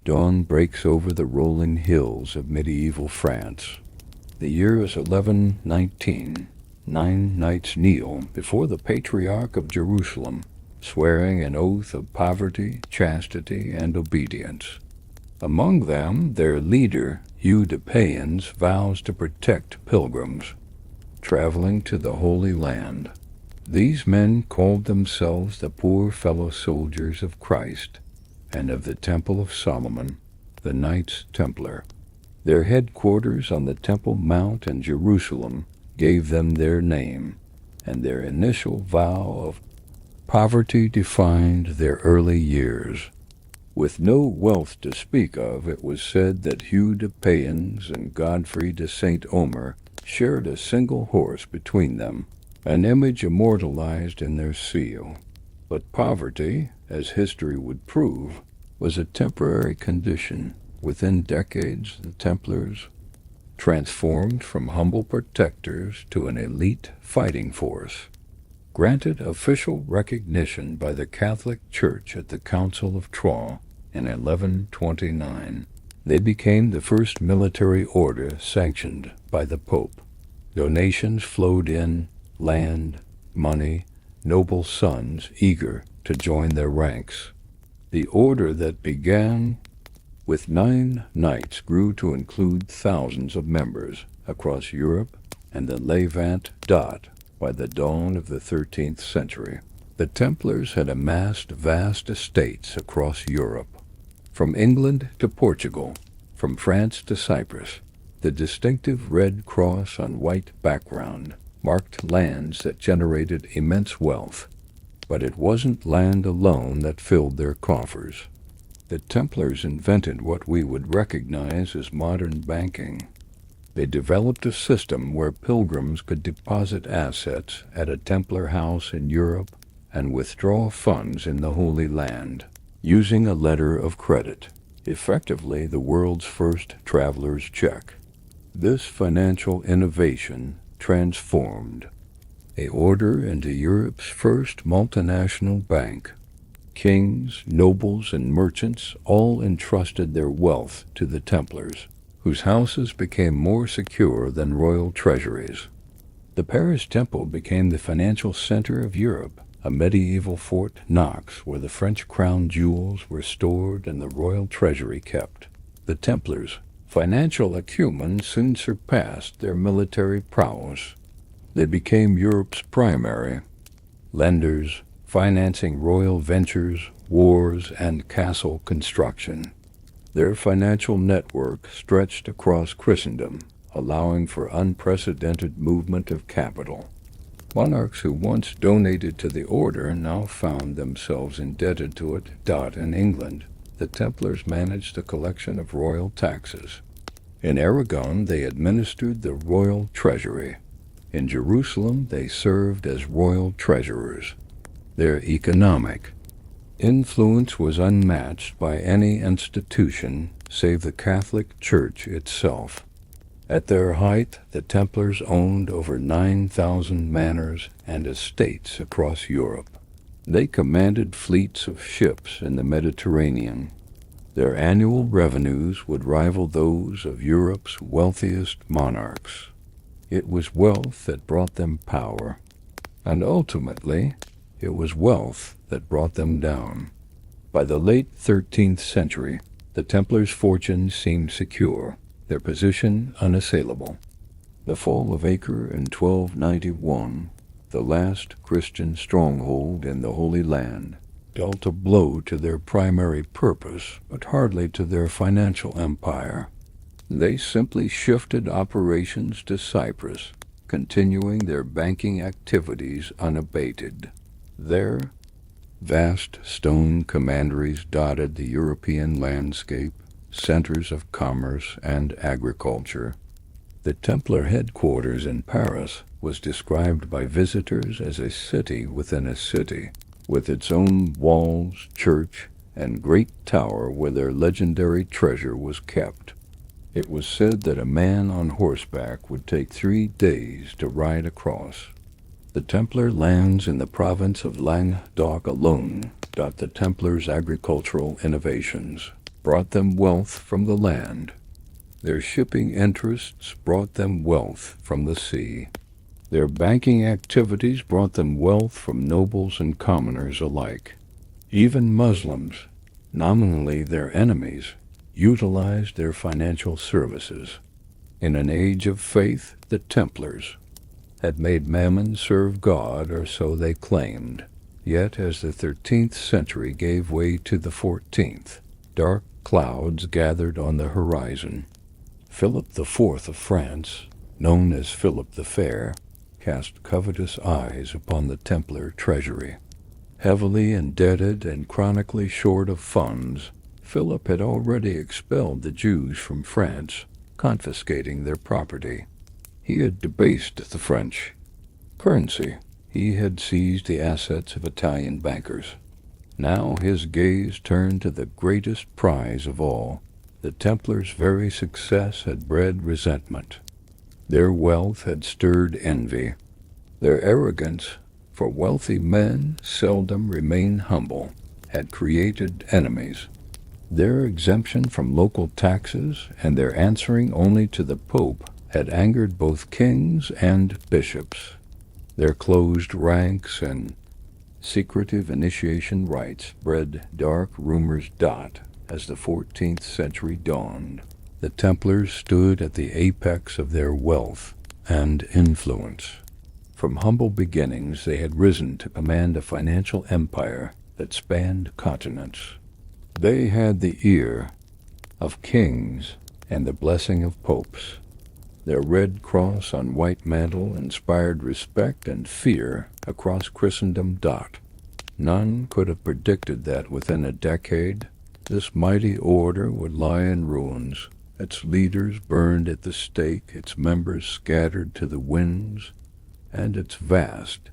Dawn breaks over the rolling hills of medieval France. The year is 1119. 9 knights kneel before the Patriarch of Jerusalem, swearing an oath of poverty, chastity, and obedience. Among them, their leader, Hugh de Payens, vows to protect pilgrims traveling to the Holy Land. These men called themselves the poor fellow soldiers of Christ and of the Temple of Solomon, the Knights Templar. Their headquarters on the Temple Mount in Jerusalem gave them their name, and their initial vow of poverty defined their early years. With no wealth to speak of, it was said that Hugh de Payens and Godfrey de Saint Omer shared a single horse between them, an image immortalized in their seal. But poverty, as history would prove, was a temporary condition. Within decades, the Templars transformed from humble protectors to an elite fighting force. Granted official recognition by the Catholic Church at the Council of Troyes in 1129, they became the first military order sanctioned by the Pope. Donations flowed in, land, money, noble sons eager to join their ranks. The order that began with 9 knights grew to include thousands of members across Europe and the Levant. By the dawn of the 13th century, the Templars had amassed vast estates across Europe. From England to Portugal, from France to Cyprus, the distinctive red cross on white background marked lands that generated immense wealth. But it wasn't land alone that filled their coffers. The Templars invented what we would recognize as modern banking. They developed a system where pilgrims could deposit assets at a Templar house in Europe and withdraw funds in the Holy Land, using a letter of credit, effectively the world's first traveler's check. This financial innovation transformed an order into Europe's first multinational bank. Kings, nobles, and merchants all entrusted their wealth to the Templars, whose houses became more secure than royal treasuries. The Paris Temple became the financial center of Europe, a medieval Fort Knox where the French crown jewels were stored and the royal treasury kept. The Templars' financial acumen soon surpassed their military prowess. They became Europe's primary lenders, financing royal ventures, wars, and castle construction. Their financial network stretched across Christendom, allowing for unprecedented movement of capital. Monarchs who once donated to the order now found themselves indebted to it. In England, the Templars managed a collection of royal taxes. In Aragon, they administered the royal treasury. In Jerusalem, they served as royal treasurers. Their economic influence was unmatched by any institution save the Catholic Church itself. At their height, the Templars owned over 9,000 manors and estates across Europe. They commanded fleets of ships in the Mediterranean. Their annual revenues would rival those of Europe's wealthiest monarchs. It was wealth that brought them power, and ultimately, it was wealth that brought them down. By the late 13th century, the Templars' fortunes seemed secure, their position unassailable. The fall of Acre in 1291, the last Christian stronghold in the Holy Land, dealt a blow to their primary purpose, but hardly to their financial empire. They simply shifted operations to Cyprus, continuing their banking activities unabated. There, vast stone commanderies dotted the European landscape, centers of commerce and agriculture. The Templar headquarters in Paris was described by visitors as a city within a city, with its own walls, church, and great tower where their legendary treasure was kept. It was said that a man on horseback would take 3 days to ride across. The Templar lands in the province of Languedoc alone dot the Templars' agricultural innovations. brought them wealth from the land. Their shipping interests brought them wealth from the sea. Their banking activities brought them wealth from nobles and commoners alike. Even Muslims, nominally their enemies, utilized their financial services. In an age of faith, the Templars had made Mammon serve God, or so they claimed. Yet as the 13th century gave way to the 14th, dark clouds gathered on the horizon. Philip IV of France, known as Philip the Fair, cast covetous eyes upon the Templar treasury. Heavily indebted and chronically short of funds, Philip had already expelled the Jews from France, confiscating their property. He had debased the French currency. He had seized the assets of Italian bankers. Now his gaze turned to the greatest prize of all. The Templars' very success had bred resentment. Their wealth had stirred envy. Their arrogance, for wealthy men seldom remain humble, had created enemies. Their exemption from local taxes and their answering only to the Pope had angered both kings and bishops. Their closed ranks and secretive initiation rites bred dark rumors. As the 14th century dawned, the Templars stood at the apex of their wealth and influence. From humble beginnings, they had risen to command a financial empire that spanned continents. They had the ear of kings and the blessing of popes. Their red cross on white mantle inspired respect and fear across Christendom. None could have predicted that within a decade, this mighty order would lie in ruins, its leaders burned at the stake, its members scattered to the winds, and its vast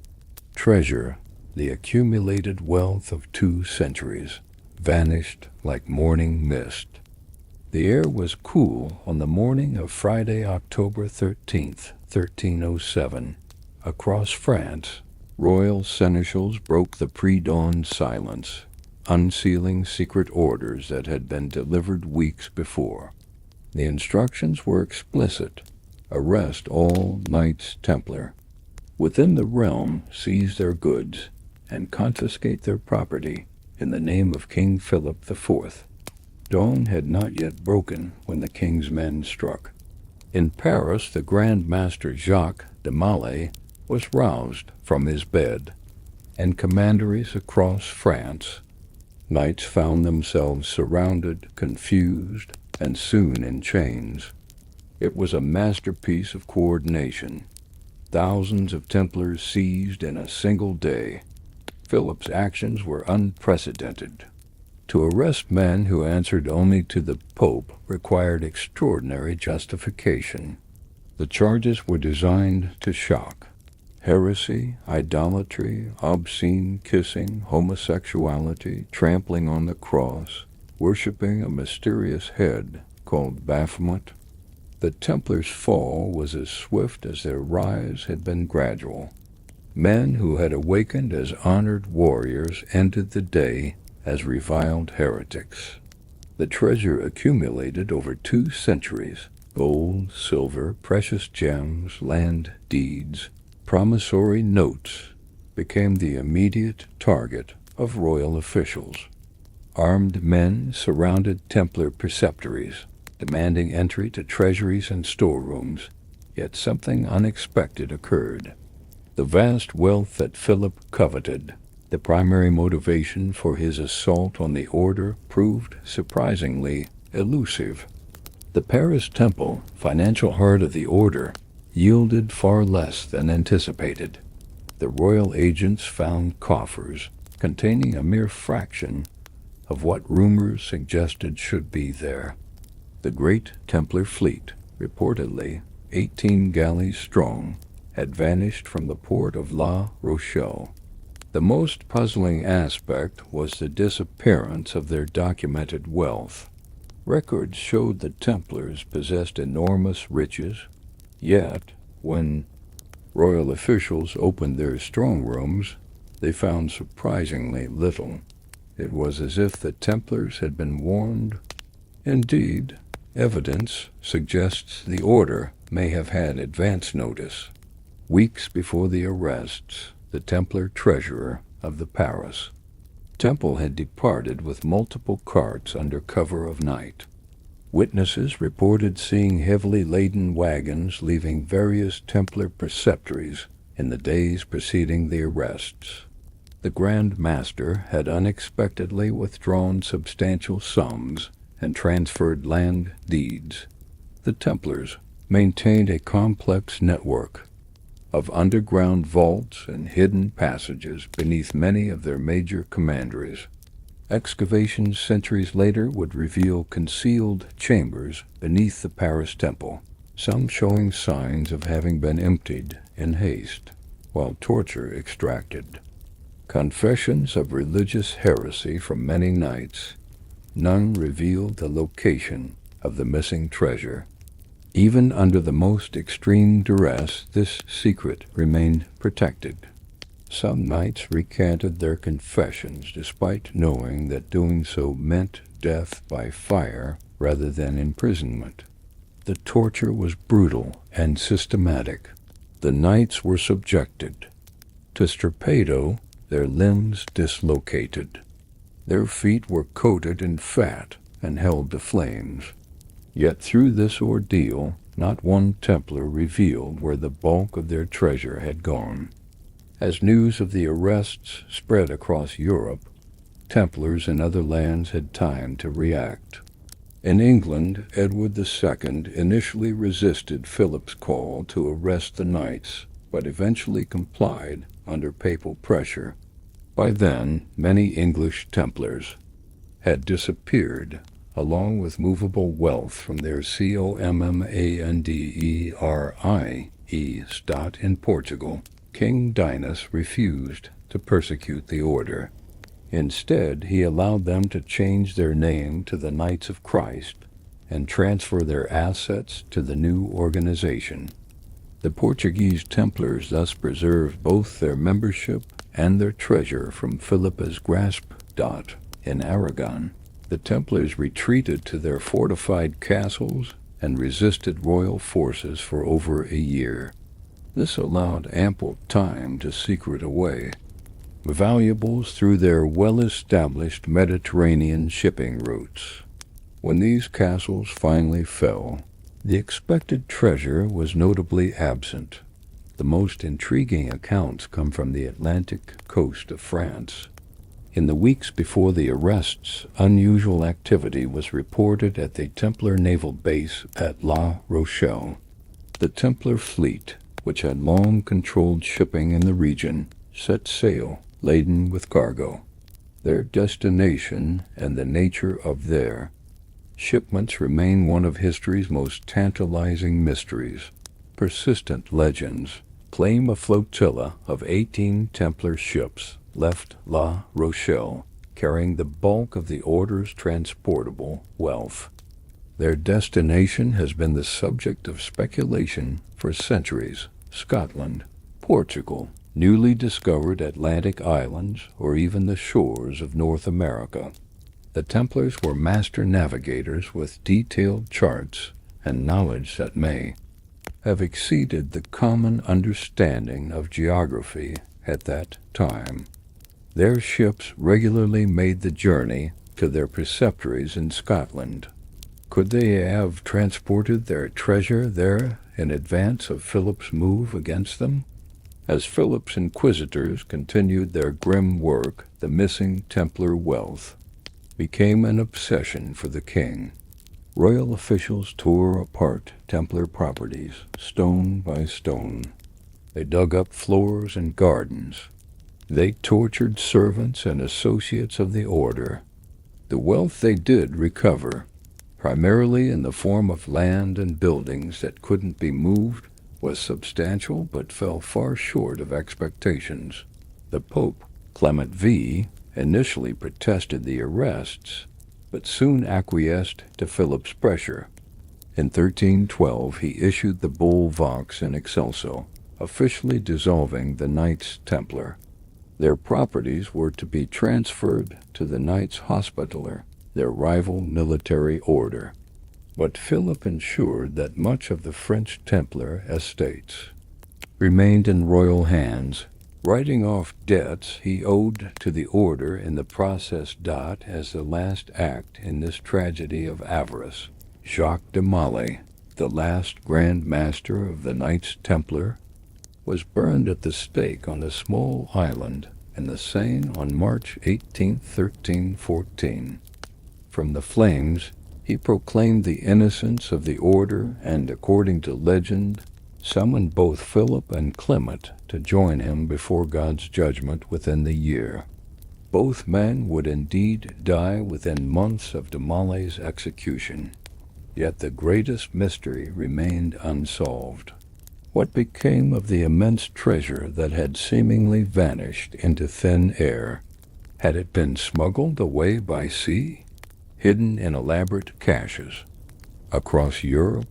treasure, the accumulated wealth of 2 centuries, vanished like morning mist. The air was cool on the morning of Friday, October 13th, 1307. Across France, royal seneschals broke the pre-dawn silence, unsealing secret orders that had been delivered weeks before. The instructions were explicit: arrest all Knights Templar. Within the realm, seize their goods and confiscate their property in the name of King Philip IV. Dawn had not yet broken when the king's men struck. In Paris, the Grand Master Jacques de Molay was roused from his bed, and commanderies across France, knights found themselves surrounded, confused, and soon in chains. It was a masterpiece of coordination. Thousands of Templars seized in a single day. Philip's actions were unprecedented. To arrest men who answered only to the Pope required extraordinary justification. The charges were designed to shock: heresy, idolatry, obscene kissing, homosexuality, trampling on the cross, worshipping a mysterious head called Baphomet. The Templars' fall was as swift as their rise had been gradual. Men who had awakened as honored warriors ended the day as reviled heretics. The treasure accumulated over 2 centuries: gold, silver, precious gems, land deeds, promissory notes became the immediate target of royal officials. Armed men surrounded Templar preceptories, demanding entry to treasuries and storerooms. Yet something unexpected occurred. The vast wealth that Philip coveted, the primary motivation for his assault on the order, proved surprisingly elusive. The Paris Temple, financial heart of the order, yielded far less than anticipated. The royal agents found coffers containing a mere fraction of what rumors suggested should be there. The great Templar fleet, reportedly 18 galleys strong, had vanished from the port of La Rochelle. The most puzzling aspect was the disappearance of their documented wealth. Records showed the Templars possessed enormous riches, yet when royal officials opened their strong rooms, they found surprisingly little. It was as if the Templars had been warned Indeed, evidence suggests the order may have had advance notice. Weeks before the arrests, the Templar treasurer of the Paris temple had departed with multiple carts under cover of night. Witnesses reported seeing heavily laden wagons leaving various Templar preceptories in the days preceding the arrests. The Grand Master had unexpectedly withdrawn substantial sums and transferred land deeds. The Templars maintained a complex network of underground vaults and hidden passages beneath many of their major commanderies. Excavations centuries later would reveal concealed chambers beneath the Paris temple, some showing signs of having been emptied in haste, while torture extracted. Confessions of religious heresy from many knights. None revealed the location of the missing treasure. Even under the most extreme duress, this secret remained protected. Some knights recanted their confessions despite knowing that doing so meant death by fire rather than imprisonment. The torture was brutal and systematic. The knights were subjected to strapado, their limbs dislocated. Their feet were coated in fat and held to flames. Yet through this ordeal, not one Templar revealed where the bulk of their treasure had gone. As news of the arrests spread across Europe, Templars in other lands had time to react. In England, Edward II initially resisted Philip's call to arrest the knights, but eventually complied under papal pressure. By then, many English Templars had disappeared, along with movable wealth from their Commanderi state in Portugal. King Dinas refused to persecute the order. Instead, he allowed them to change their name to the Knights of Christ and transfer their assets to the new organization. The Portuguese Templars thus preserved both their membership and their treasure from Philip's grasp. In Aragon, the Templars retreated to their fortified castles and resisted royal forces for over a year. This allowed ample time to secret away valuables through their well-established Mediterranean shipping routes. When these castles finally fell, the expected treasure was notably absent. The most intriguing accounts come from the Atlantic coast of France. In the weeks before the arrests, unusual activity was reported at the Templar naval base at La Rochelle. The Templar fleet, which had long controlled shipping in the region, set sail, laden with cargo. Their destination and the nature of their shipments remain one of history's most tantalizing mysteries. Persistent legends claim a flotilla of 18 Templar ships left La Rochelle, carrying the bulk of the Order's transportable wealth. Their destination has been the subject of speculation for centuries. Scotland, Portugal, newly discovered Atlantic islands, or even the shores of North America. The Templars were master navigators with detailed charts and knowledge that may have exceeded the common understanding of geography at that time. Their ships regularly made the journey to their preceptories in Scotland. Could they have transported their treasure there in advance of Philip's move against them? As Philip's inquisitors continued their grim work, the missing Templar wealth became an obsession for the king. Royal officials tore apart Templar properties, stone by stone. They dug up floors and gardens. They tortured servants and associates of the order. The wealth they did recover, primarily in the form of land and buildings that couldn't be moved, was substantial but fell far short of expectations. The Pope, Clement V, initially protested the arrests, but soon acquiesced to Philip's pressure. In 1312 he issued the bull Vox in Excelso, officially dissolving the Knights Templar. Their properties were to be transferred to the Knights Hospitaller, their rival military order. But Philip ensured that much of the French Templar estates remained in royal hands, writing off debts he owed to the order in the process. As the last act in this tragedy of avarice, Jacques de Molay, the last Grand Master of the Knights Templar, was burned at the stake on a small island in the Seine on March 18, 1314. From the flames, he proclaimed the innocence of the order and, according to legend, summoned both Philip and Clement to join him before God's judgment within the year. Both men would indeed die within months of de Molay's execution. Yet the greatest mystery remained unsolved. What became of the immense treasure that had seemingly vanished into thin air? Had it been smuggled away by sea, hidden in elaborate caches across Europe?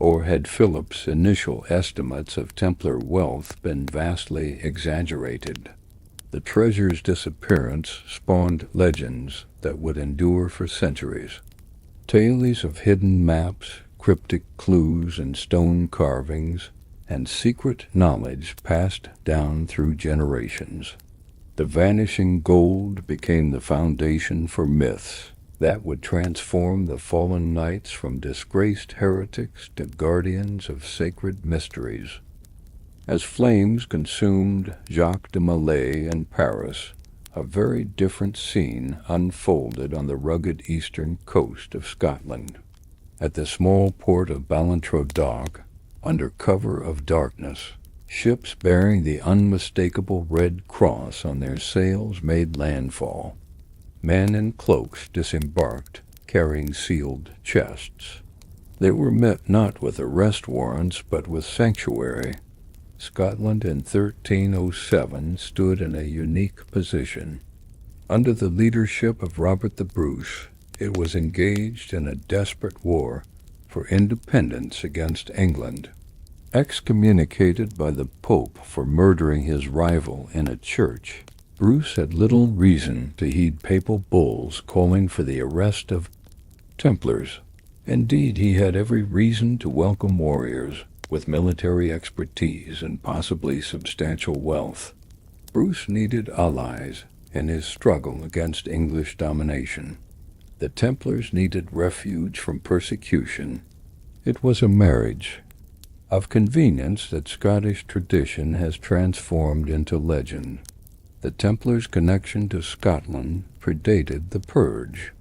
Or had Philip's initial estimates of Templar wealth been vastly exaggerated? The treasure's disappearance spawned legends that would endure for centuries. Tales of hidden maps, cryptic clues, and stone carvings, and secret knowledge passed down through generations. The vanishing gold became the foundation for myths that would transform the fallen knights from disgraced heretics to guardians of sacred mysteries. As flames consumed Jacques de Molay in Paris, a very different scene unfolded on the rugged eastern coast of Scotland. At the small port of Ballintrodock, under cover of darkness, ships bearing the unmistakable red cross on their sails made landfall. Men in cloaks disembarked, carrying sealed chests. They were met not with arrest warrants, but with sanctuary. Scotland in 1307 stood in a unique position. Under the leadership of Robert the Bruce, it was engaged in a desperate war for independence against England. Excommunicated by the Pope for murdering his rival in a church, Bruce had little reason to heed papal bulls calling for the arrest of Templars. Indeed, he had every reason to welcome warriors with military expertise and possibly substantial wealth. Bruce needed allies in his struggle against English domination. The Templars needed refuge from persecution. It was a marriage of convenience that Scottish tradition has transformed into legend. The Templars' connection to Scotland predated the Purge.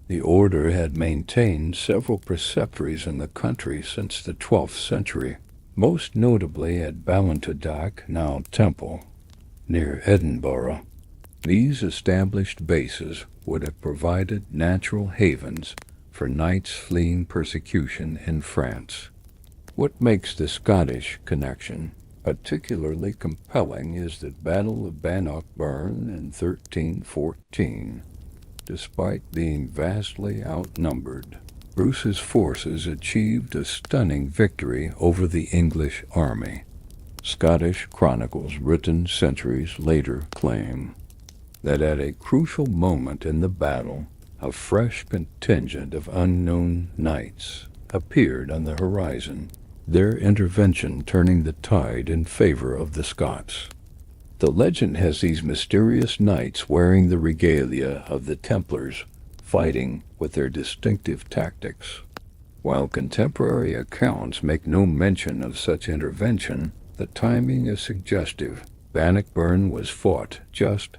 The order had maintained several preceptories in the country since the 12th century, most notably at Ballintrodock, now Temple, near Edinburgh. These established bases would have provided natural havens for knights fleeing persecution in France. What makes the Scottish connection particularly compelling is the Battle of Bannockburn in 1314. Despite being vastly outnumbered, Bruce's forces achieved a stunning victory over the English army. Scottish chronicles written centuries later claim that at a crucial moment in the battle, a fresh contingent of unknown knights appeared on the horizon, their intervention turning the tide in favor of the Scots. The legend has these mysterious knights wearing the regalia of the Templars, fighting with their distinctive tactics. While contemporary accounts make no mention of such intervention, the timing is suggestive. Bannockburn was fought just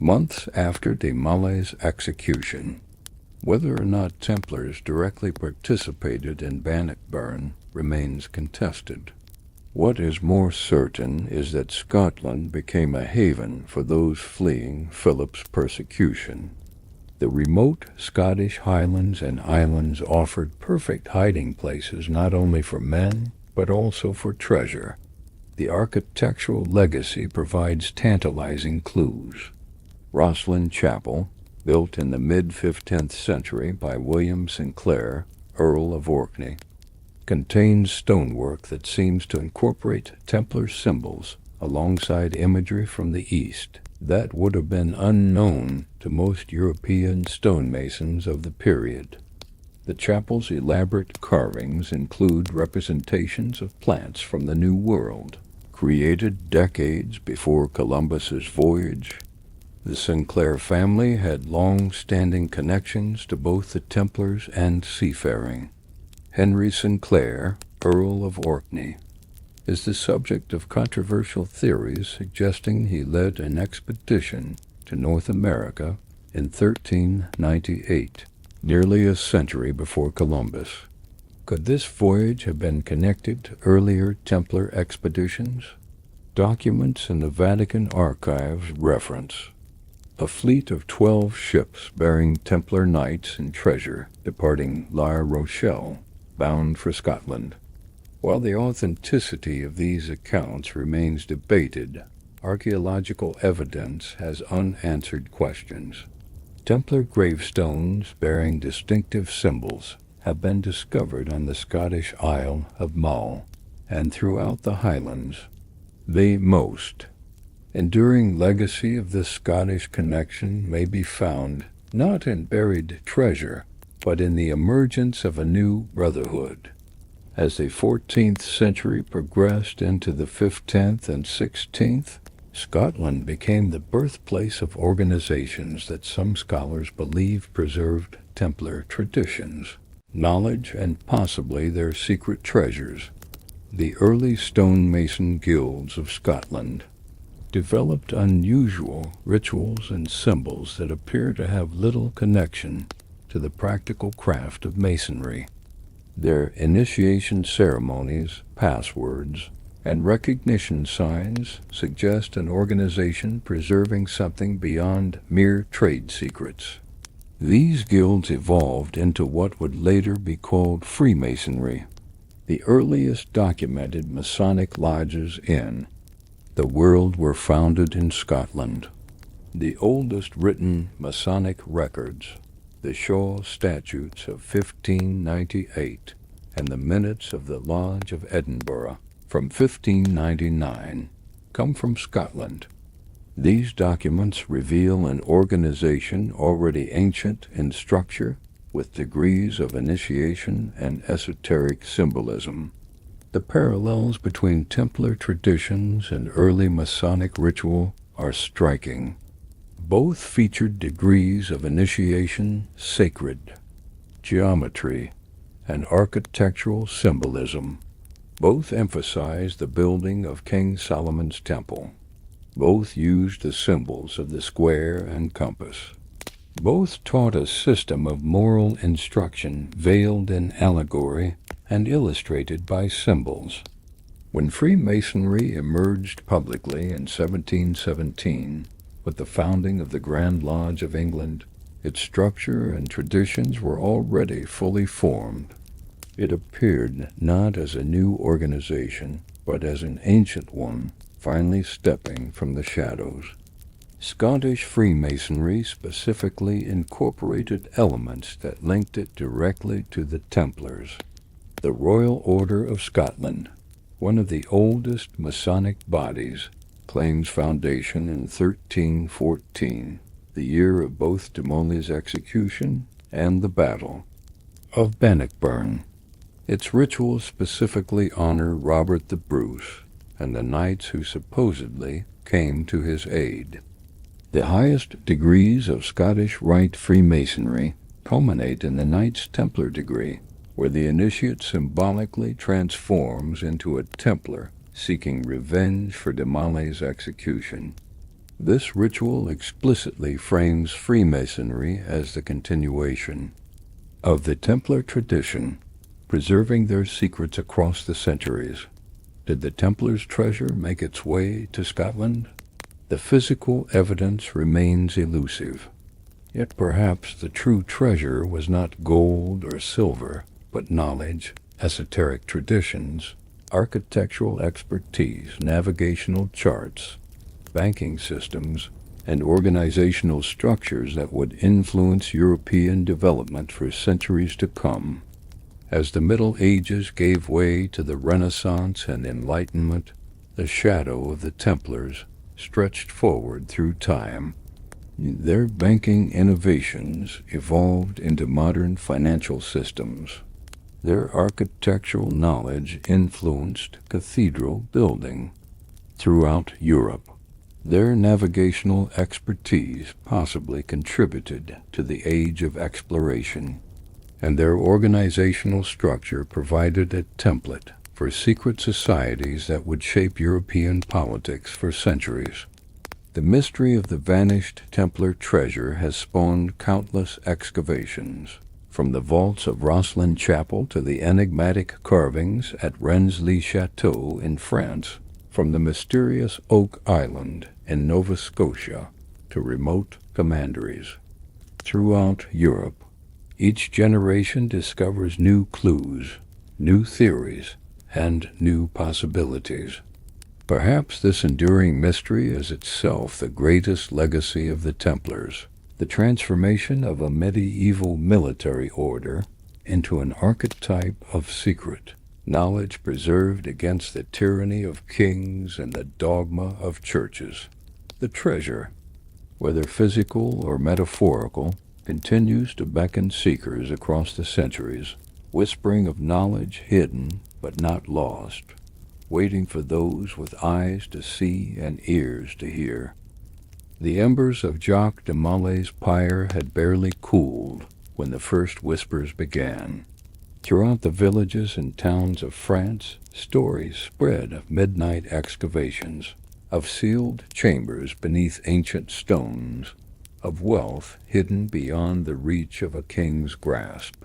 months after de Molay's execution. Whether or not Templars directly participated in Bannockburn remains contested. What is more certain is that Scotland became a haven for those fleeing Philip's persecution. The remote Scottish highlands and islands offered perfect hiding places not only for men, but also for treasure. The architectural legacy provides tantalizing clues. Rosslyn Chapel, built in the mid-15th century by William Sinclair, Earl of Orkney, contains stonework that seems to incorporate Templar symbols alongside imagery from the East. that would have been unknown to most European stonemasons of the period. The chapel's elaborate carvings include representations of plants from the New World, created decades before Columbus's voyage. The Sinclair family had long-standing connections to both the Templars and seafaring. Henry Sinclair, Earl of Orkney, is the subject of controversial theories suggesting he led an expedition to North America in 1398, nearly a century before Columbus. Could this voyage have been connected to earlier Templar expeditions? Documents in the Vatican archives reference a fleet of 12 ships bearing Templar knights and treasure departing La Rochelle, bound for Scotland. While the authenticity of these accounts remains debated, archaeological evidence has unanswered questions. Templar gravestones bearing distinctive symbols have been discovered on the Scottish Isle of Mull and throughout the Highlands. The most enduring legacy of this Scottish connection may be found not in buried treasure, but in the emergence of a new brotherhood. As the 14th century progressed into the 15th and 16th, Scotland became the birthplace of organizations that some scholars believe preserved Templar traditions, knowledge, and possibly their secret treasures. The early stonemason guilds of Scotland developed unusual rituals and symbols that appear to have little connection to the practical craft of masonry. Their initiation ceremonies, passwords, and recognition signs suggest an organization preserving something beyond mere trade secrets. These guilds evolved into what would later be called Freemasonry. The earliest documented Masonic lodges in the world were founded in Scotland. The oldest written Masonic records, the Shaw Statutes of 1598, and the minutes of the Lodge of Edinburgh from 1599, come from Scotland. These documents reveal an organization already ancient in structure, with degrees of initiation and esoteric symbolism. The parallels between Templar traditions and early Masonic ritual are striking. Both featured degrees of initiation, sacred geometry, and architectural symbolism. Both emphasized the building of King Solomon's temple. Both used the symbols of the square and compass. Both taught a system of moral instruction veiled in allegory and illustrated by symbols. When Freemasonry emerged publicly in 1717, with the founding of the Grand Lodge of England, its structure and traditions were already fully formed. It appeared not as a new organization, but as an ancient one, finally stepping from the shadows. Scottish Freemasonry specifically incorporated elements that linked it directly to the Templars. The Royal Order of Scotland, one of the oldest Masonic bodies, claims foundation in 1314, the year of both de Montlé's execution and the Battle of Bannockburn. Its rituals specifically honor Robert the Bruce and the knights who supposedly came to his aid. The highest degrees of Scottish Rite Freemasonry culminate in the Knights Templar degree, where the initiate symbolically transforms into a Templar seeking revenge for de Montlé's execution. This ritual explicitly frames Freemasonry as the continuation of the Templar tradition, preserving their secrets across the centuries. Did the Templars' treasure make its way to Scotland? The physical evidence remains elusive. Yet perhaps the true treasure was not gold or silver, but knowledge, esoteric traditions, architectural expertise, navigational charts, banking systems, and organizational structures that would influence European development for centuries to come. As the Middle Ages gave way to the Renaissance and Enlightenment, the shadow of the Templars stretched forward through time. Their banking innovations evolved into modern financial systems. Their architectural knowledge influenced cathedral building throughout Europe. Their navigational expertise possibly contributed to the age of exploration, and their organizational structure provided a template for secret societies that would shape European politics for centuries. The mystery of the vanished Templar treasure has spawned countless excavations, from the vaults of Rosslyn Chapel to the enigmatic carvings at Rennes-le-Château in France, from the mysterious Oak Island in Nova Scotia to remote commanderies. Throughout Europe, each generation discovers new clues, new theories, and new possibilities. Perhaps this enduring mystery is itself the greatest legacy of the Templars, the transformation of a medieval military order into an archetype of secret knowledge preserved against the tyranny of kings and the dogma of churches. The treasure, whether physical or metaphorical, continues to beckon seekers across the centuries, whispering of knowledge hidden but not lost, waiting for those with eyes to see and ears to hear. The embers of Jacques de Malé's pyre had barely cooled when the first whispers began. Throughout the villages and towns of France, stories spread of midnight excavations, of sealed chambers beneath ancient stones, of wealth hidden beyond the reach of a king's grasp.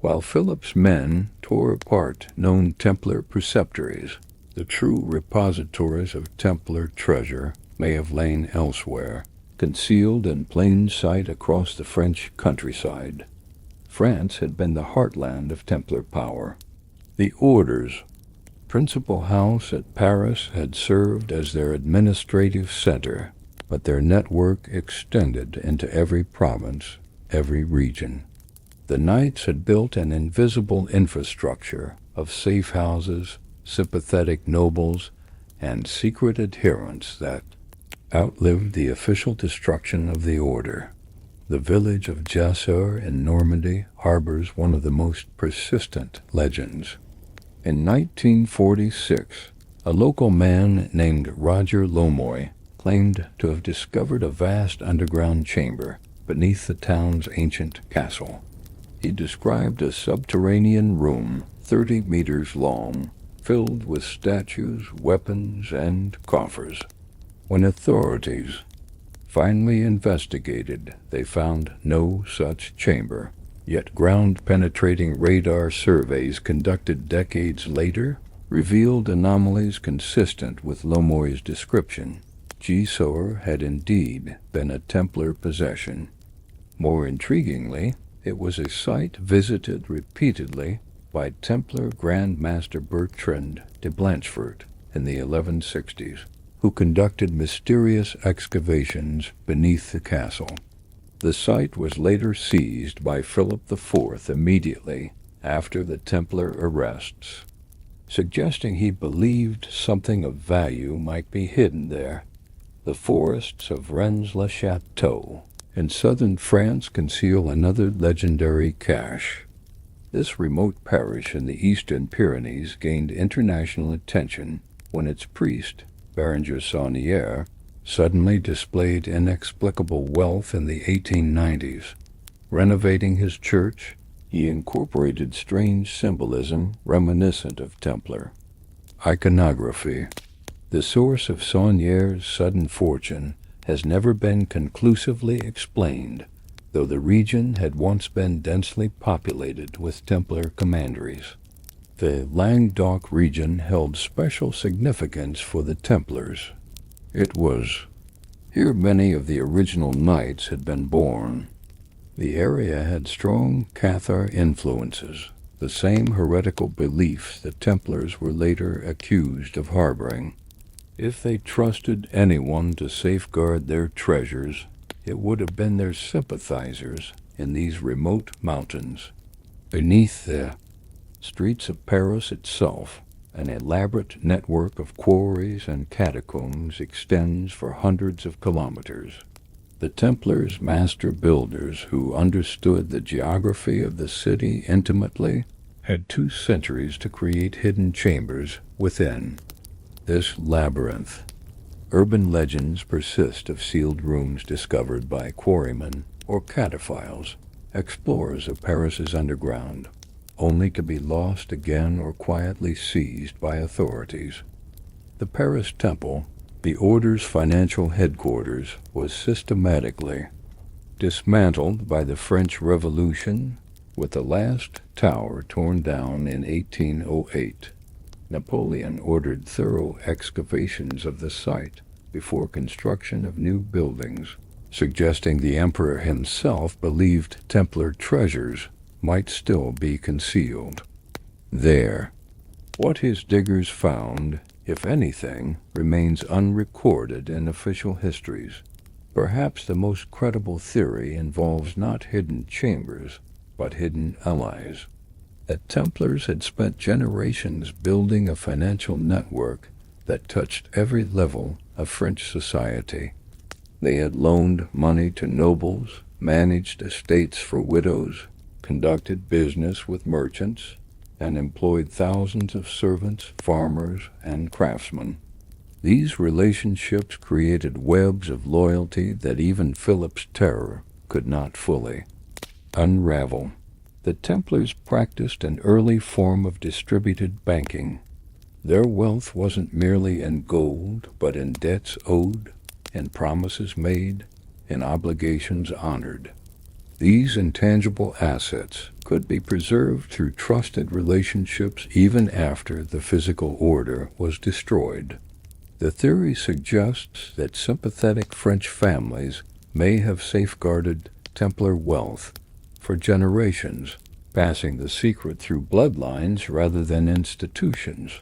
While Philip's men tore apart known Templar preceptories, the true repositories of Templar treasure may have lain elsewhere, concealed in plain sight across the French countryside. France had been the heartland of Templar power. The Order's principal house at Paris had served as their administrative center, but their network extended into every province, every region. The Knights had built an invisible infrastructure of safe houses, sympathetic nobles, and secret adherents that outlived the official destruction of the Order. The village of Jasseur in Normandy harbors one of the most persistent legends. In 1946, a local man named Roger Lomoy claimed to have discovered a vast underground chamber beneath the town's ancient castle. He described a subterranean room 30 meters long, filled with statues, weapons, and coffers. When authorities finally investigated, they found no such chamber. Yet ground-penetrating radar surveys conducted decades later revealed anomalies consistent with Lomoy's description. Jasseur had indeed been a Templar possession. More intriguingly, it was a site visited repeatedly by Templar Grand Master Bertrand de Blanchefort in the 1160s, who conducted mysterious excavations beneath the castle. The site was later seized by Philip IV immediately after the Templar arrests, suggesting he believed something of value might be hidden there. The forests of Rennes-le-Château in southern France conceal another legendary cache. This remote parish in the eastern Pyrenees gained international attention when its priest, Berenger Saunière, suddenly displayed inexplicable wealth in the 1890s. Renovating his church, he incorporated strange symbolism reminiscent of Templar iconography. The source of Saunière's sudden fortune has never been conclusively explained, though the region had once been densely populated with Templar commanderies. The Languedoc region held special significance for the Templars. It was here many of the original knights had been born. The area had strong Cathar influences, the same heretical beliefs the Templars were later accused of harboring. If they trusted anyone to safeguard their treasures, it would have been their sympathizers in these remote mountains. Beneath the streets of Paris itself, An elaborate network of quarries and catacombs extends for hundreds of kilometers. The Templars, master builders who understood the geography of the city intimately, had 2 centuries to create hidden chambers within this labyrinth. Urban legends persist of sealed rooms discovered by quarrymen or cataphiles, explorers of Paris's underground, only to be lost again or quietly seized by authorities. The Paris Temple, the Order's financial headquarters, was systematically dismantled by the French Revolution, with the last tower torn down in 1808. Napoleon ordered thorough excavations of the site before construction of new buildings, suggesting the emperor himself believed Templar treasures might still be concealed there. What his diggers found, if anything, remains unrecorded in official histories. Perhaps the most credible theory involves not hidden chambers, but hidden allies. The Templars had spent generations building a financial network that touched every level of French society. They had loaned money to nobles, managed estates for widows, conducted business with merchants, and employed thousands of servants, farmers, and craftsmen. These relationships created webs of loyalty that even Philip's terror could not fully unravel. The Templars practiced an early form of distributed banking. Their wealth wasn't merely in gold, but in debts owed, in promises made, in obligations honored. These intangible assets could be preserved through trusted relationships even after the physical order was destroyed. The theory suggests that sympathetic French families may have safeguarded Templar wealth for generations, passing the secret through bloodlines rather than institutions.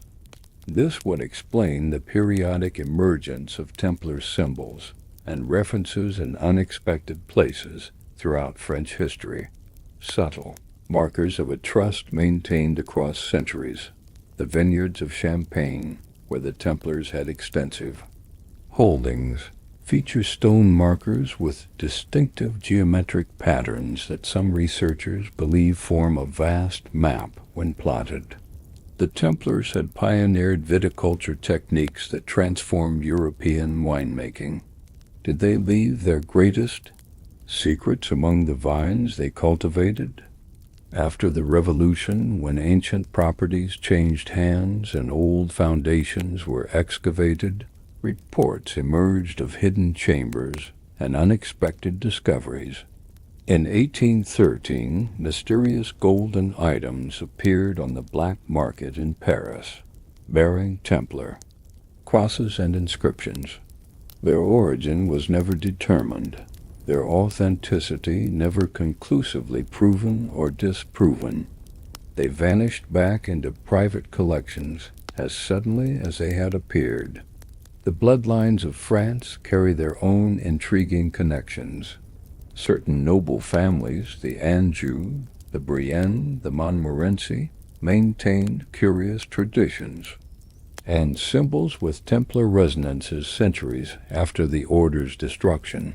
This would explain the periodic emergence of Templar symbols and references in unexpected places throughout French history, subtle markers of a trust maintained across centuries. The vineyards of Champagne, where the Templars had extensive holdings, feature stone markers with distinctive geometric patterns that some researchers believe form a vast map when plotted. The Templars had pioneered viticulture techniques that transformed European winemaking. Did they leave their greatest secrets among the vines they cultivated? After the Revolution, when ancient properties changed hands and old foundations were excavated, reports emerged of hidden chambers and unexpected discoveries. In 1813, mysterious golden items appeared on the black market in Paris, bearing Templar crosses and inscriptions. Their origin was never determined, their authenticity never conclusively proven or disproven. They vanished back into private collections as suddenly as they had appeared. The bloodlines of France carry their own intriguing connections. Certain noble families, the Anjou, the Brienne, the Montmorency, maintained curious traditions and symbols with Templar resonances centuries after the Order's destruction.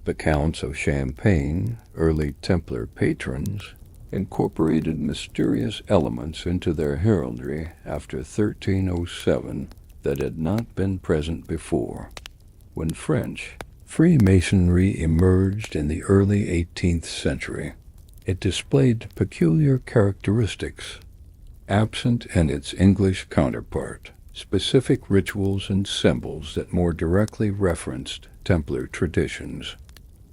The Counts of Champagne, early Templar patrons, incorporated mysterious elements into their heraldry after 1307 that had not been present before. When French Freemasonry emerged in the early 18th century, it displayed peculiar characteristics, absent in its English counterpart, specific rituals and symbols that more directly referenced Templar traditions.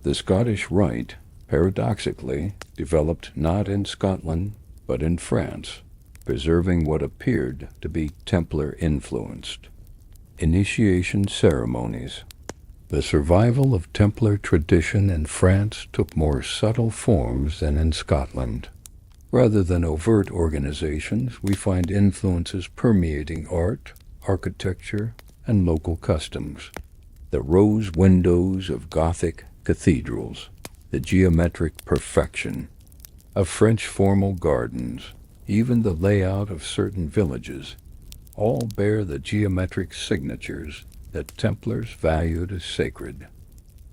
The Scottish Rite, paradoxically, developed not in Scotland, but in France, preserving what appeared to be Templar-influenced. Initiation ceremonies. The survival of Templar tradition in France took more subtle forms than in Scotland. Rather than overt organizations, we find influences permeating art, architecture, and local customs. The rose windows of Gothic cathedrals, the geometric perfection of French formal gardens, even the layout of certain villages all bear the geometric signatures that Templars valued as sacred.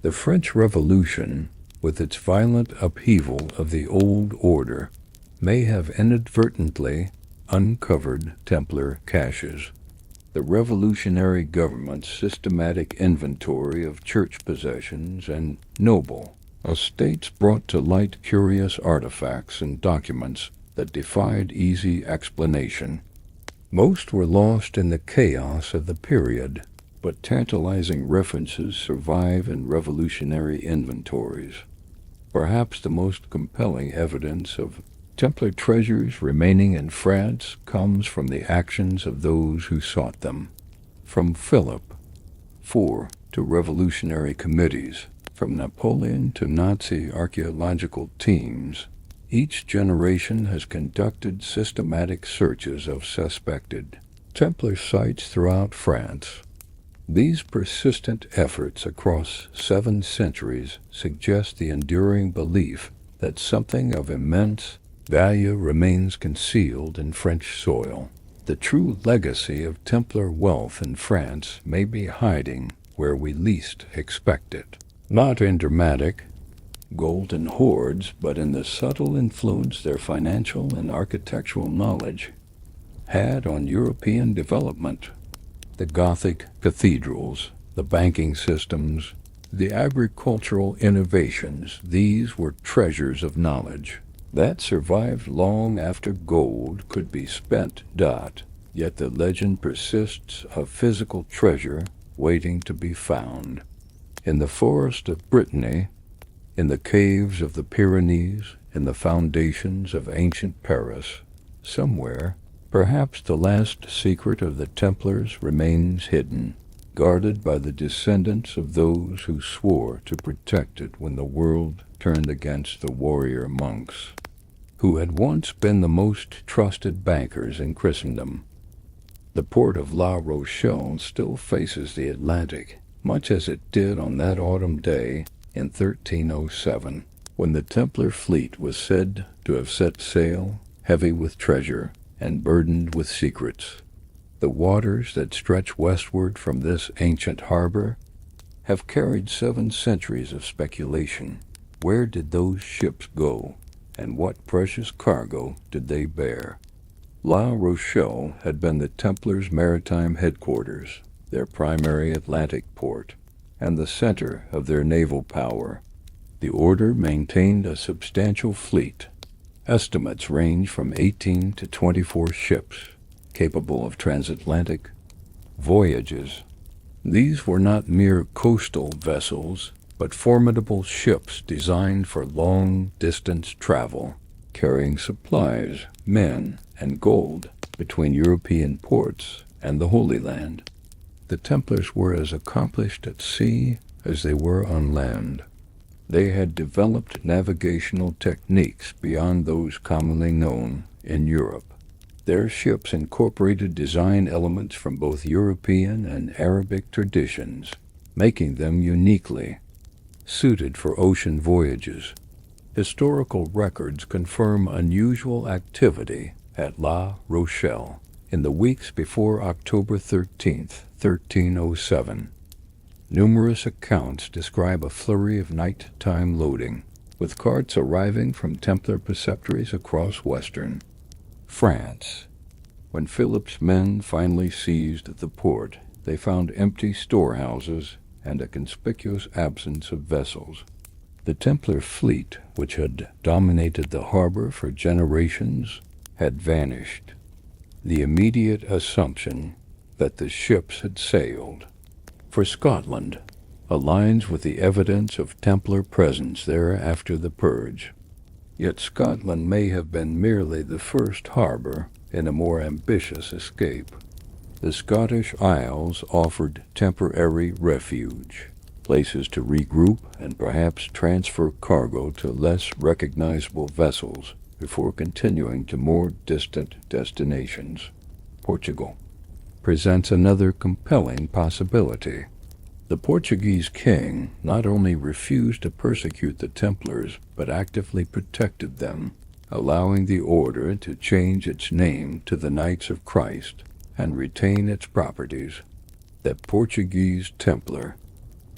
The French Revolution, with its violent upheaval of the old order, may have inadvertently uncovered Templar caches. The revolutionary government's systematic inventory of church possessions and noble estates brought to light curious artifacts and documents that defied easy explanation. Most were lost in the chaos of the period, but tantalizing references survive in revolutionary inventories. Perhaps the most compelling evidence of Templar treasures remaining in France comes from the actions of those who sought them. From Philip IV to revolutionary committees, from Napoleon to Nazi archaeological teams, each generation has conducted systematic searches of suspected Templar sites throughout France. These persistent efforts across 7 centuries suggest the enduring belief that something of immense value remains concealed in French soil. The true legacy of Templar wealth in France may be hiding where we least expect it. Not in dramatic, golden hoards, but in the subtle influence their financial and architectural knowledge had on European development. The Gothic cathedrals, the banking systems, the agricultural innovations, these were treasures of knowledge that survived long after gold could be spent. Yet the legend persists of physical treasure waiting to be found. In the forest of Brittany, in the caves of the Pyrenees, in the foundations of ancient Paris, somewhere, perhaps the last secret of the Templars remains hidden, guarded by the descendants of those who swore to protect it when the world turned against the warrior monks, who had once been the most trusted bankers in Christendom. The port of La Rochelle still faces the Atlantic, much as it did on that autumn day in 1307, when the Templar fleet was said to have set sail, heavy with treasure and burdened with secrets. The waters that stretch westward from this ancient harbor have carried 7 centuries of speculation. Where did those ships go, and what precious cargo did they bear? La Rochelle had been the Templars' maritime headquarters, their primary Atlantic port, and the center of their naval power. The order maintained a substantial fleet. Estimates range from 18 to 24 ships, capable of transatlantic voyages. These were not mere coastal vessels, but formidable ships designed for long-distance travel, carrying supplies, men, and gold between European ports and the Holy Land. The Templars were as accomplished at sea as they were on land. They had developed navigational techniques beyond those commonly known in Europe. Their ships incorporated design elements from both European and Arabic traditions, making them uniquely suited for ocean voyages. Historical records confirm unusual activity at La Rochelle in the weeks before October 13th, 1307. Numerous accounts describe a flurry of nighttime loading, with carts arriving from Templar preceptories across western France. When Philip's men finally seized the port, they found empty storehouses and a conspicuous absence of vessels. The Templar fleet, which had dominated the harbor for generations, had vanished. The immediate assumption that the ships had sailed for Scotland aligns with the evidence of Templar presence there after the Purge. Yet Scotland may have been merely the first harbor in a more ambitious escape. The Scottish Isles offered temporary refuge, places to regroup and perhaps transfer cargo to less recognizable vessels before continuing to more distant destinations. Portugal presents another compelling possibility. The Portuguese king not only refused to persecute the Templars, but actively protected them, allowing the order to change its name to the Knights of Christ and retain its properties. The Portuguese Templar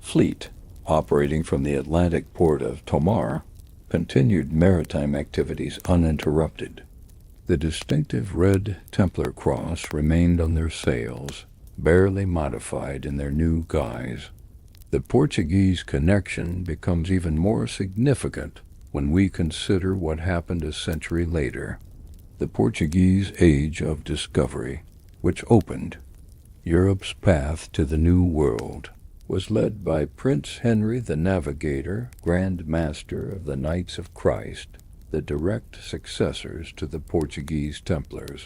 fleet, operating from the Atlantic port of Tomar, continued maritime activities uninterrupted. The distinctive red Templar cross remained on their sails, barely modified in their new guise. The Portuguese connection becomes even more significant when we consider what happened a century later, the Portuguese Age of Discovery, which opened Europe's path to the New World, was led by Prince Henry the Navigator, Grand Master of the Knights of Christ, the direct successors to the Portuguese Templars.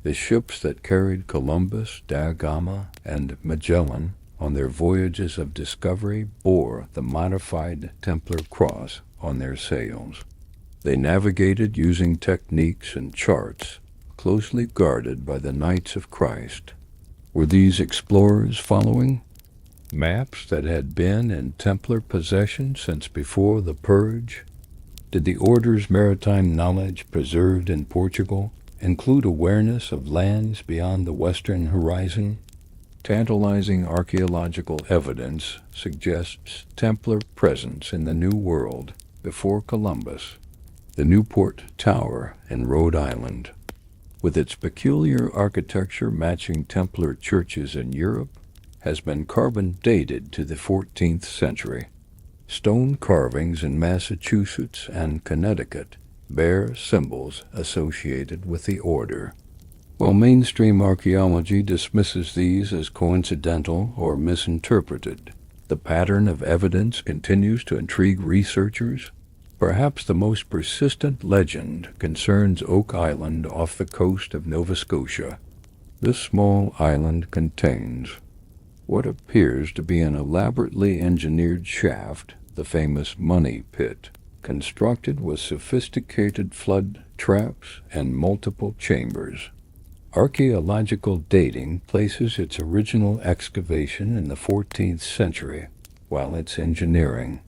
The ships that carried Columbus, da Gama, and Magellan on their voyages of discovery bore the modified Templar cross on their sails. They navigated using techniques and charts closely guarded by the Knights of Christ. Were these explorers following maps that had been in Templar possession since before the Purge? Did the Order's maritime knowledge preserved in Portugal include awareness of lands beyond the western horizon? Tantalizing archaeological evidence suggests Templar presence in the New World before Columbus. The Newport Tower in Rhode Island, with its peculiar architecture matching Templar churches in Europe, has been carbon dated to the 14th century. Stone carvings in Massachusetts and Connecticut bear symbols associated with the order. While mainstream archaeology dismisses these as coincidental or misinterpreted, the pattern of evidence continues to intrigue researchers. Perhaps the most persistent legend concerns Oak Island off the coast of Nova Scotia. This small island contains what appears to be an elaborately engineered shaft, the famous Money Pit, constructed with sophisticated flood traps and multiple chambers. Archaeological dating places its original excavation in the 14th century, while its engineering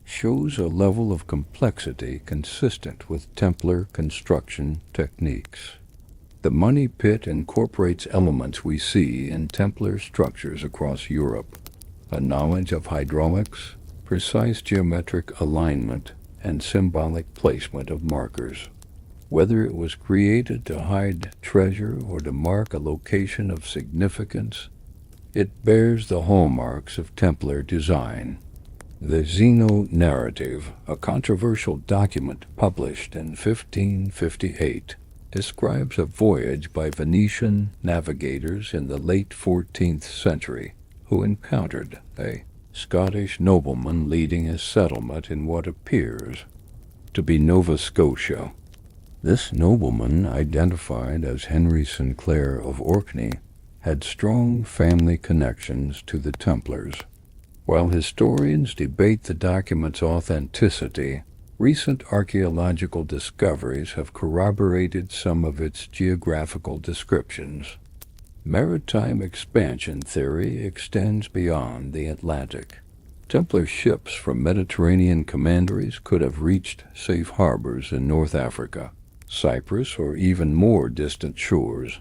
shows a level of complexity consistent with Templar construction techniques. The Money Pit incorporates elements we see in Templar structures across Europe: a knowledge of hydraulics, precise geometric alignment, and symbolic placement of markers. Whether it was created to hide treasure or to mark a location of significance, it bears the hallmarks of Templar design. The Zeno narrative, a controversial document published in 1558, describes a voyage by Venetian navigators in the late 14th century who encountered a Scottish nobleman leading a settlement in what appears to be Nova Scotia. This nobleman, identified as Henry Sinclair of Orkney, had strong family connections to the Templars. While historians debate the document's authenticity, recent archaeological discoveries have corroborated some of its geographical descriptions. Maritime expansion theory extends beyond the Atlantic. Templar ships from Mediterranean commanderies could have reached safe harbors in North Africa, Cyprus, or even more distant shores.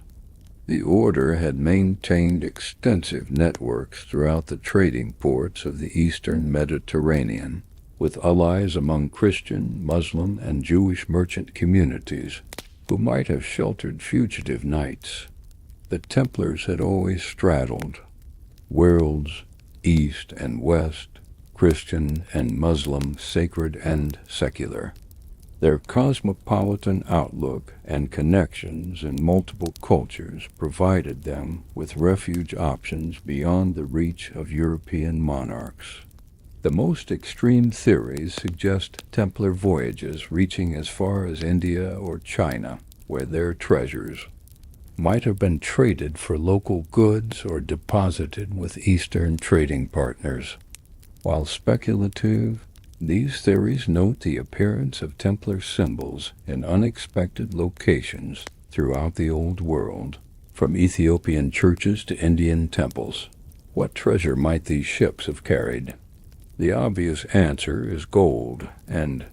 The Order had maintained extensive networks throughout the trading ports of the eastern Mediterranean, with allies among Christian, Muslim, and Jewish merchant communities who might have sheltered fugitive knights. The Templars had always straddled worlds, east and west, Christian and Muslim, sacred and secular. Their cosmopolitan outlook and connections in multiple cultures provided them with refuge options beyond the reach of European monarchs. The most extreme theories suggest Templar voyages reaching as far as India or China, where their treasures might have been traded for local goods or deposited with Eastern trading partners. While speculative, these theories note the appearance of Templar symbols in unexpected locations throughout the Old World, from Ethiopian churches to Indian temples. What treasure might these ships have carried? The obvious answer is gold and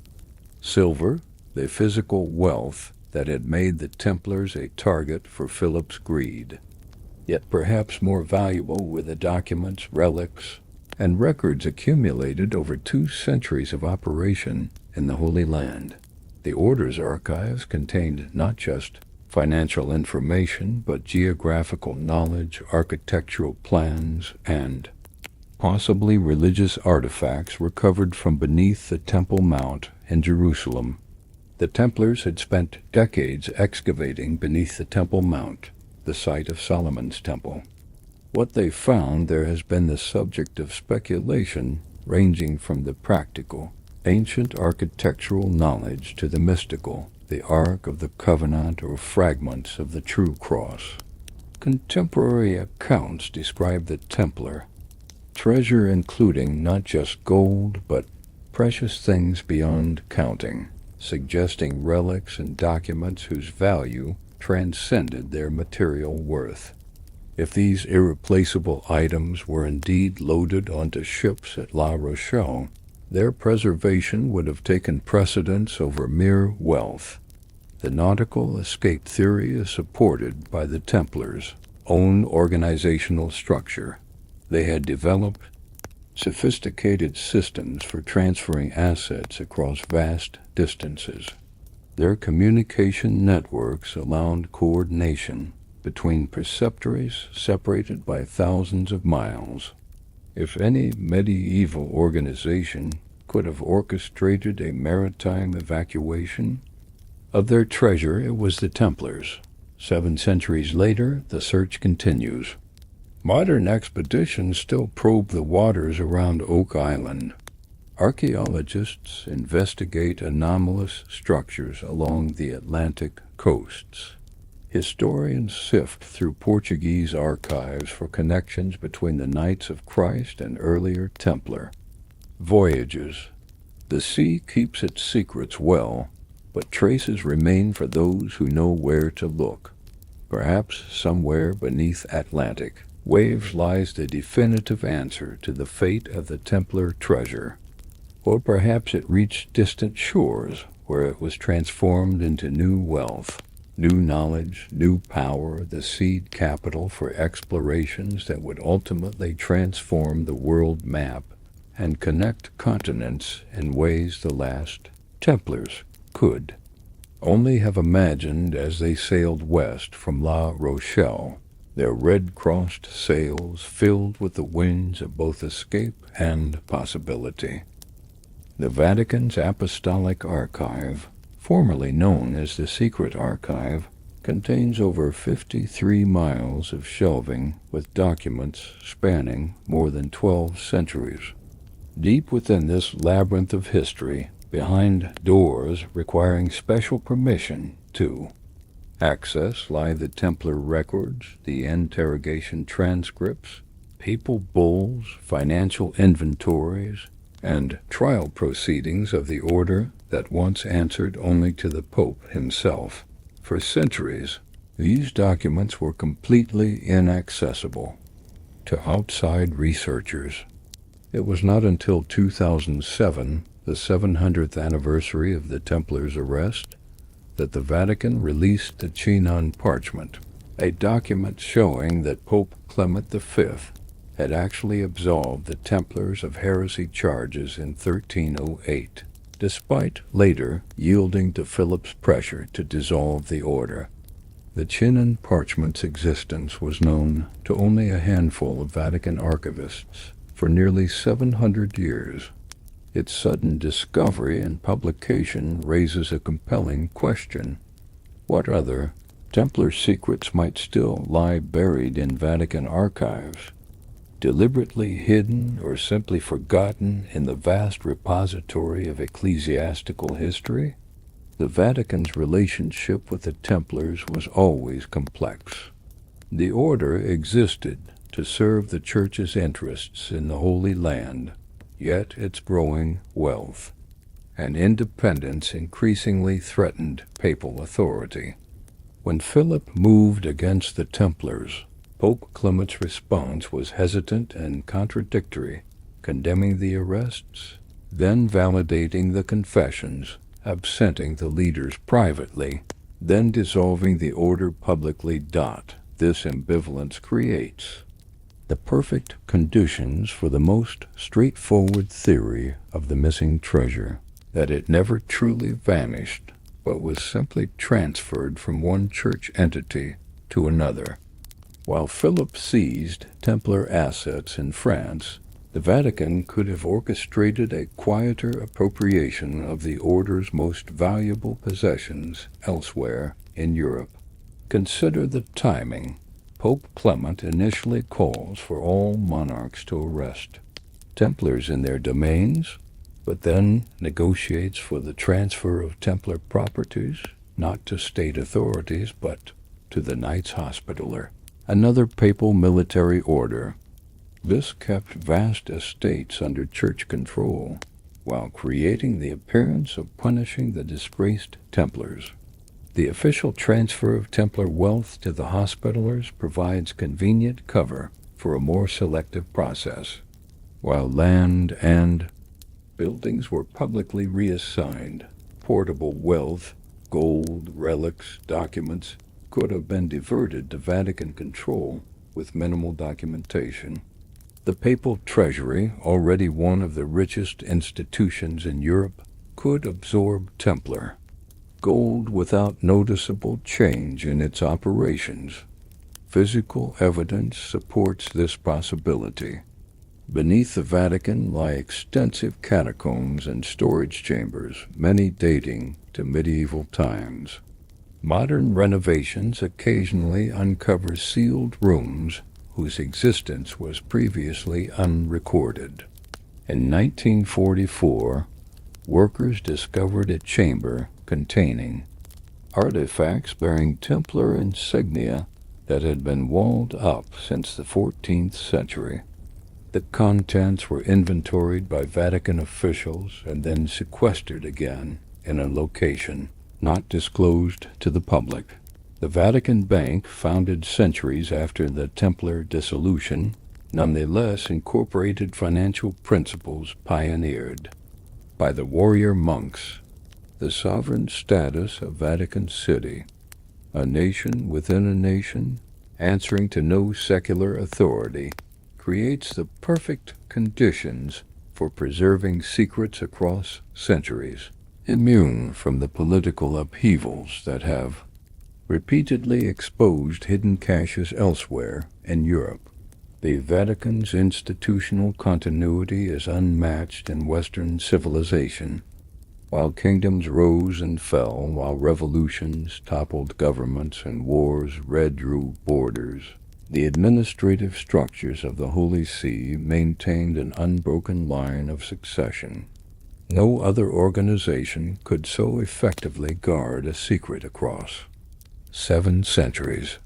silver, the physical wealth that had made the Templars a target for Philip's greed. Yet perhaps more valuable were the documents, relics, and records accumulated over 2 centuries of operation in the Holy Land. The Order's archives contained not just financial information, but geographical knowledge, architectural plans, and possibly religious artifacts recovered from beneath the Temple Mount in Jerusalem. The Templars had spent decades excavating beneath the Temple Mount, the site of Solomon's temple. What they found there has been the subject of speculation, ranging from the practical, ancient architectural knowledge to the mystical, the Ark of the Covenant or fragments of the true cross. Contemporary accounts describe the Templar treasure including not just gold, but precious things beyond counting, suggesting relics and documents whose value transcended their material worth. If these irreplaceable items were indeed loaded onto ships at La Rochelle, their preservation would have taken precedence over mere wealth. The nautical escape theory is supported by the Templars' own organizational structure. They had developed sophisticated systems for transferring assets across vast distances. Their communication networks allowed coordination between preceptories separated by thousands of miles. If any medieval organization could have orchestrated a maritime evacuation of their treasure, it was the Templars. 7 centuries later, the search continues. Modern expeditions still probe the waters around Oak Island. Archaeologists investigate anomalous structures along the Atlantic coasts. Historians sift through Portuguese archives for connections between the Knights of Christ and earlier Templar voyages. The sea keeps its secrets well, but traces remain for those who know where to look. Perhaps somewhere beneath Atlantic waves lies the definitive answer to the fate of the Templar treasure. Or perhaps it reached distant shores where it was transformed into new wealth, new knowledge, new power, the seed capital for explorations that would ultimately transform the world map and connect continents in ways the last Templars could only have imagined as they sailed west from La Rochelle, their red-crossed sails filled with the winds of both escape and possibility. The Vatican's Apostolic Archive, formerly known as the Secret Archive, contains over 53 miles of shelving with documents spanning more than 12 centuries. Deep within this labyrinth of history, behind doors requiring special permission to access, lie the Templar records, the interrogation transcripts, papal bulls, financial inventories, and trial proceedings of the order that once answered only to the Pope himself. For centuries, these documents were completely inaccessible to outside researchers. It was not until 2007, the 700th anniversary of the Templars' arrest, that the Vatican released the Chinon Parchment, a document showing that Pope Clement V had actually absolved the Templars of heresy charges in 1308, despite later yielding to Philip's pressure to dissolve the order. The Chinon Parchment's existence was known to only a handful of Vatican archivists for nearly 700 years. Its sudden discovery and publication raises a compelling question. What other Templar secrets might still lie buried in Vatican archives, deliberately hidden or simply forgotten in the vast repository of ecclesiastical history? The Vatican's relationship with the Templars was always complex. The order existed to serve the Church's interests in the Holy Land, yet its growing wealth and independence increasingly threatened papal authority. When Philip moved against the Templars, Pope Clement's response was hesitant and contradictory, condemning the arrests, then validating the confessions, absenting the leaders privately, then dissolving the order publicly. this ambivalence creates the perfect conditions for the most straightforward theory of the missing treasure, that it never truly vanished, but was simply transferred from one church entity to another. While Philip seized Templar assets in France, the Vatican could have orchestrated a quieter appropriation of the order's most valuable possessions elsewhere in Europe. Consider the timing. Pope Clement initially calls for all monarchs to arrest Templars in their domains, but then negotiates for the transfer of Templar properties, not to state authorities, but to the Knights Hospitaller, another papal military order. This kept vast estates under church control, while creating the appearance of punishing the disgraced Templars. The official transfer of Templar wealth to the Hospitallers provides convenient cover for a more selective process, while land and buildings were publicly reassigned. Portable wealth, gold, relics, documents could have been diverted to Vatican control with minimal documentation. The papal treasury, already one of the richest institutions in Europe, could absorb Templar gold without noticeable change in its operations. Physical evidence supports this possibility. Beneath the Vatican lie extensive catacombs and storage chambers, many dating to medieval times. Modern renovations occasionally uncover sealed rooms whose existence was previously unrecorded. In 1944, workers discovered a chamber containing artifacts bearing Templar insignia that had been walled up since the 14th century. The contents were inventoried by Vatican officials and then sequestered again in a location not disclosed to the public. The Vatican Bank, founded centuries after the Templar dissolution, nonetheless incorporated financial principles pioneered by the warrior monks. The sovereign status of Vatican City, a nation within a nation, answering to no secular authority, creates the perfect conditions for preserving secrets across centuries, immune from the political upheavals that have repeatedly exposed hidden caches elsewhere in Europe. The Vatican's institutional continuity is unmatched in Western civilization. While kingdoms rose and fell, while revolutions toppled governments and wars redrew borders, the administrative structures of the Holy See maintained an unbroken line of succession. No other organization could so effectively guard a secret across 7 centuries.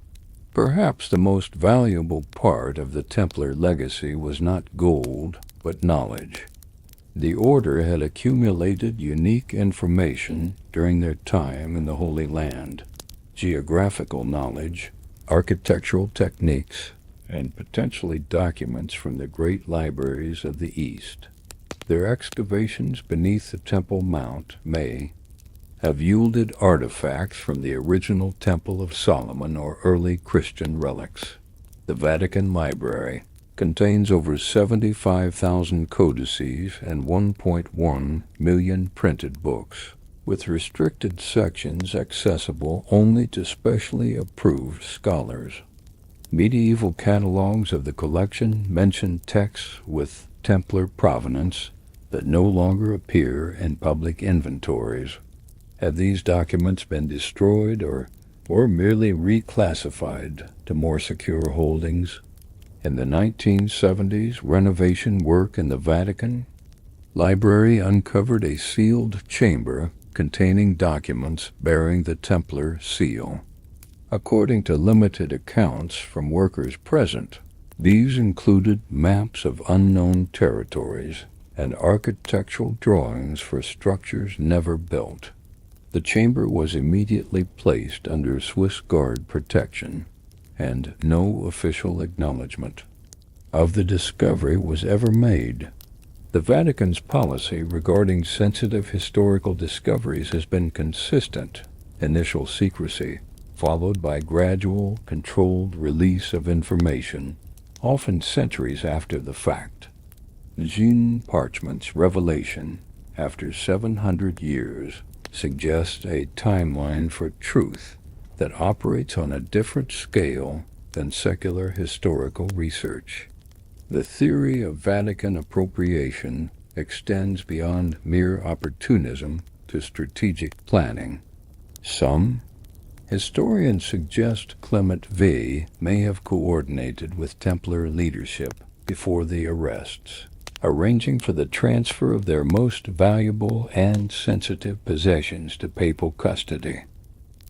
Perhaps the most valuable part of the Templar legacy was not gold, but knowledge. The Order had accumulated unique information during their time in the Holy Land: geographical knowledge, architectural techniques, and potentially documents from the great libraries of the East. Their excavations beneath the Temple Mount may have yielded artifacts from the original Temple of Solomon or early Christian relics. The Vatican Library contains over 75,000 codices and 1.1 million printed books, with restricted sections accessible only to specially approved scholars. Medieval catalogs of the collection mention texts with Templar provenance that no longer appear in public inventories. Have these documents been destroyed or merely reclassified to more secure holdings? In the 1970s, renovation work in the Vatican Library uncovered a sealed chamber containing documents bearing the Templar seal. According to limited accounts from workers present, these included maps of unknown territories and architectural drawings for structures never built. The chamber was immediately placed under Swiss Guard protection, and no official acknowledgement of the discovery was ever made. The Vatican's policy regarding sensitive historical discoveries has been consistent: initial secrecy, followed by gradual, controlled release of information, often centuries after the fact. Jean Parchment's revelation, after 700 years, suggests a timeline for truth that operates on a different scale than secular historical research. The theory of Vatican appropriation extends beyond mere opportunism to strategic planning. Some historians suggest Clement V may have coordinated with Templar leadership before the arrests, arranging for the transfer of their most valuable and sensitive possessions to papal custody.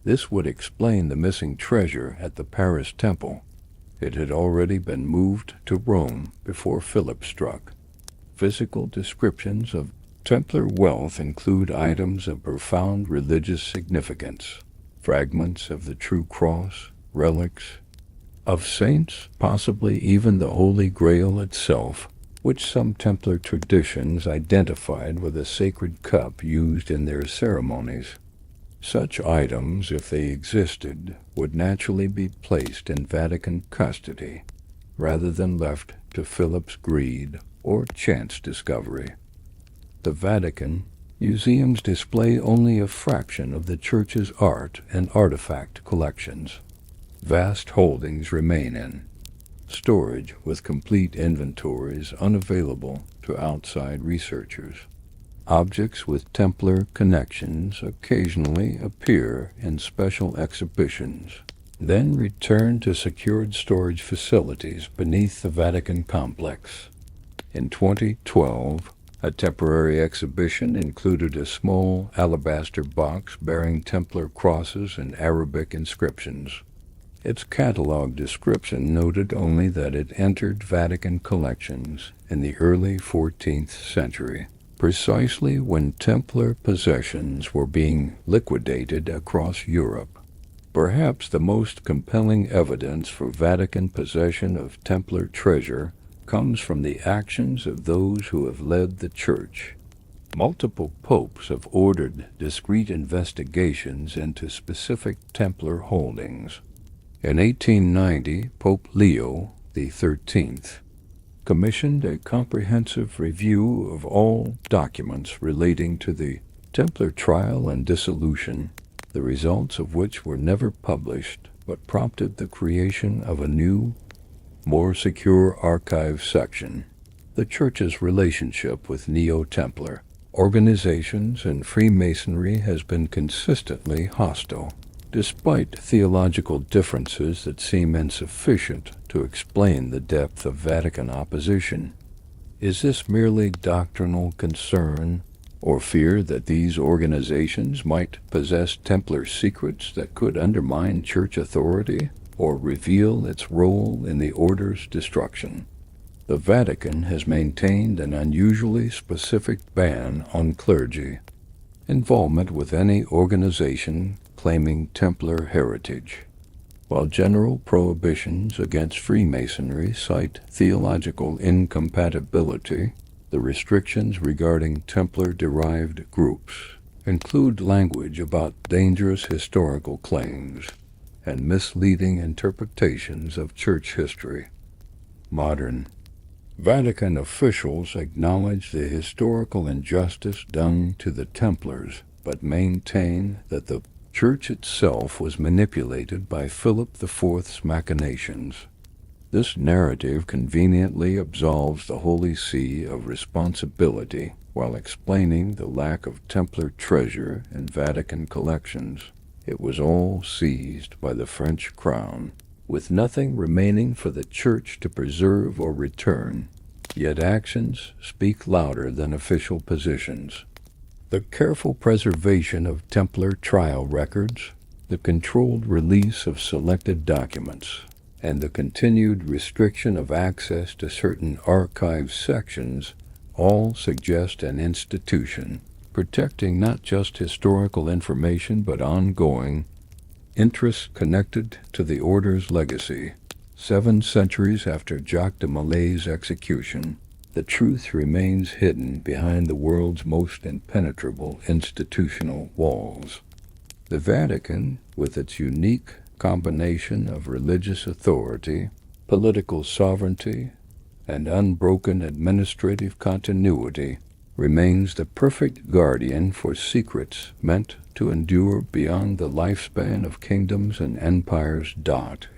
This would explain the missing treasure at the Paris Temple. It had already been moved to Rome before Philip struck. Physical descriptions of Templar wealth include items of profound religious significance, fragments of the true cross, relics of saints, possibly even the Holy Grail itself, which some Templar traditions identified with a sacred cup used in their ceremonies. Such items, if they existed, would naturally be placed in Vatican custody, rather than left to Philip's greed or chance discovery. The Vatican museums display only a fraction of the Church's art and artifact collections. Vast holdings remain in storage with complete inventories unavailable to outside researchers. Objects with Templar connections occasionally appear in special exhibitions, then return to secured storage facilities beneath the Vatican complex. In 2012, a temporary exhibition included a small alabaster box bearing Templar crosses and Arabic inscriptions. Its catalog description noted only that it entered Vatican collections in the early 14th century, precisely when Templar possessions were being liquidated across Europe. Perhaps the most compelling evidence for Vatican possession of Templar treasure comes from the actions of those who have led the Church. Multiple popes have ordered discreet investigations into specific Templar holdings. In 1890, Pope Leo XIII commissioned a comprehensive review of all documents relating to the Templar trial and dissolution, the results of which were never published, but prompted the creation of a new, more secure archive section. The Church's relationship with Neo-Templar organizations and Freemasonry has been consistently hostile, despite theological differences that seem insufficient to explain the depth of Vatican opposition. Is this merely doctrinal concern, or fear that these organizations might possess Templar secrets that could undermine Church authority or reveal its role in the Order's destruction? The Vatican has maintained an unusually specific ban on clergy involvement with any organization claiming Templar heritage, while general prohibitions against Freemasonry cite theological incompatibility. The restrictions regarding Templar-derived groups include language about dangerous historical claims and misleading interpretations of Church history. Modern Vatican officials acknowledge the historical injustice done to the Templars, but maintain that the Church itself was manipulated by Philip IV's machinations. This narrative conveniently absolves the Holy See of responsibility while explaining the lack of Templar treasure in Vatican collections. It was all seized by the French crown, with nothing remaining for the Church to preserve or return. Yet actions speak louder than official positions. The careful preservation of Templar trial records, the controlled release of selected documents, and the continued restriction of access to certain archive sections all suggest an institution protecting not just historical information but ongoing interests connected to the Order's legacy. 7 centuries after Jacques de Malay's execution, the truth remains hidden behind the world's most impenetrable institutional walls. The Vatican, with its unique combination of religious authority, political sovereignty, and unbroken administrative continuity, remains the perfect guardian for secrets meant to endure beyond the lifespan of kingdoms and empires.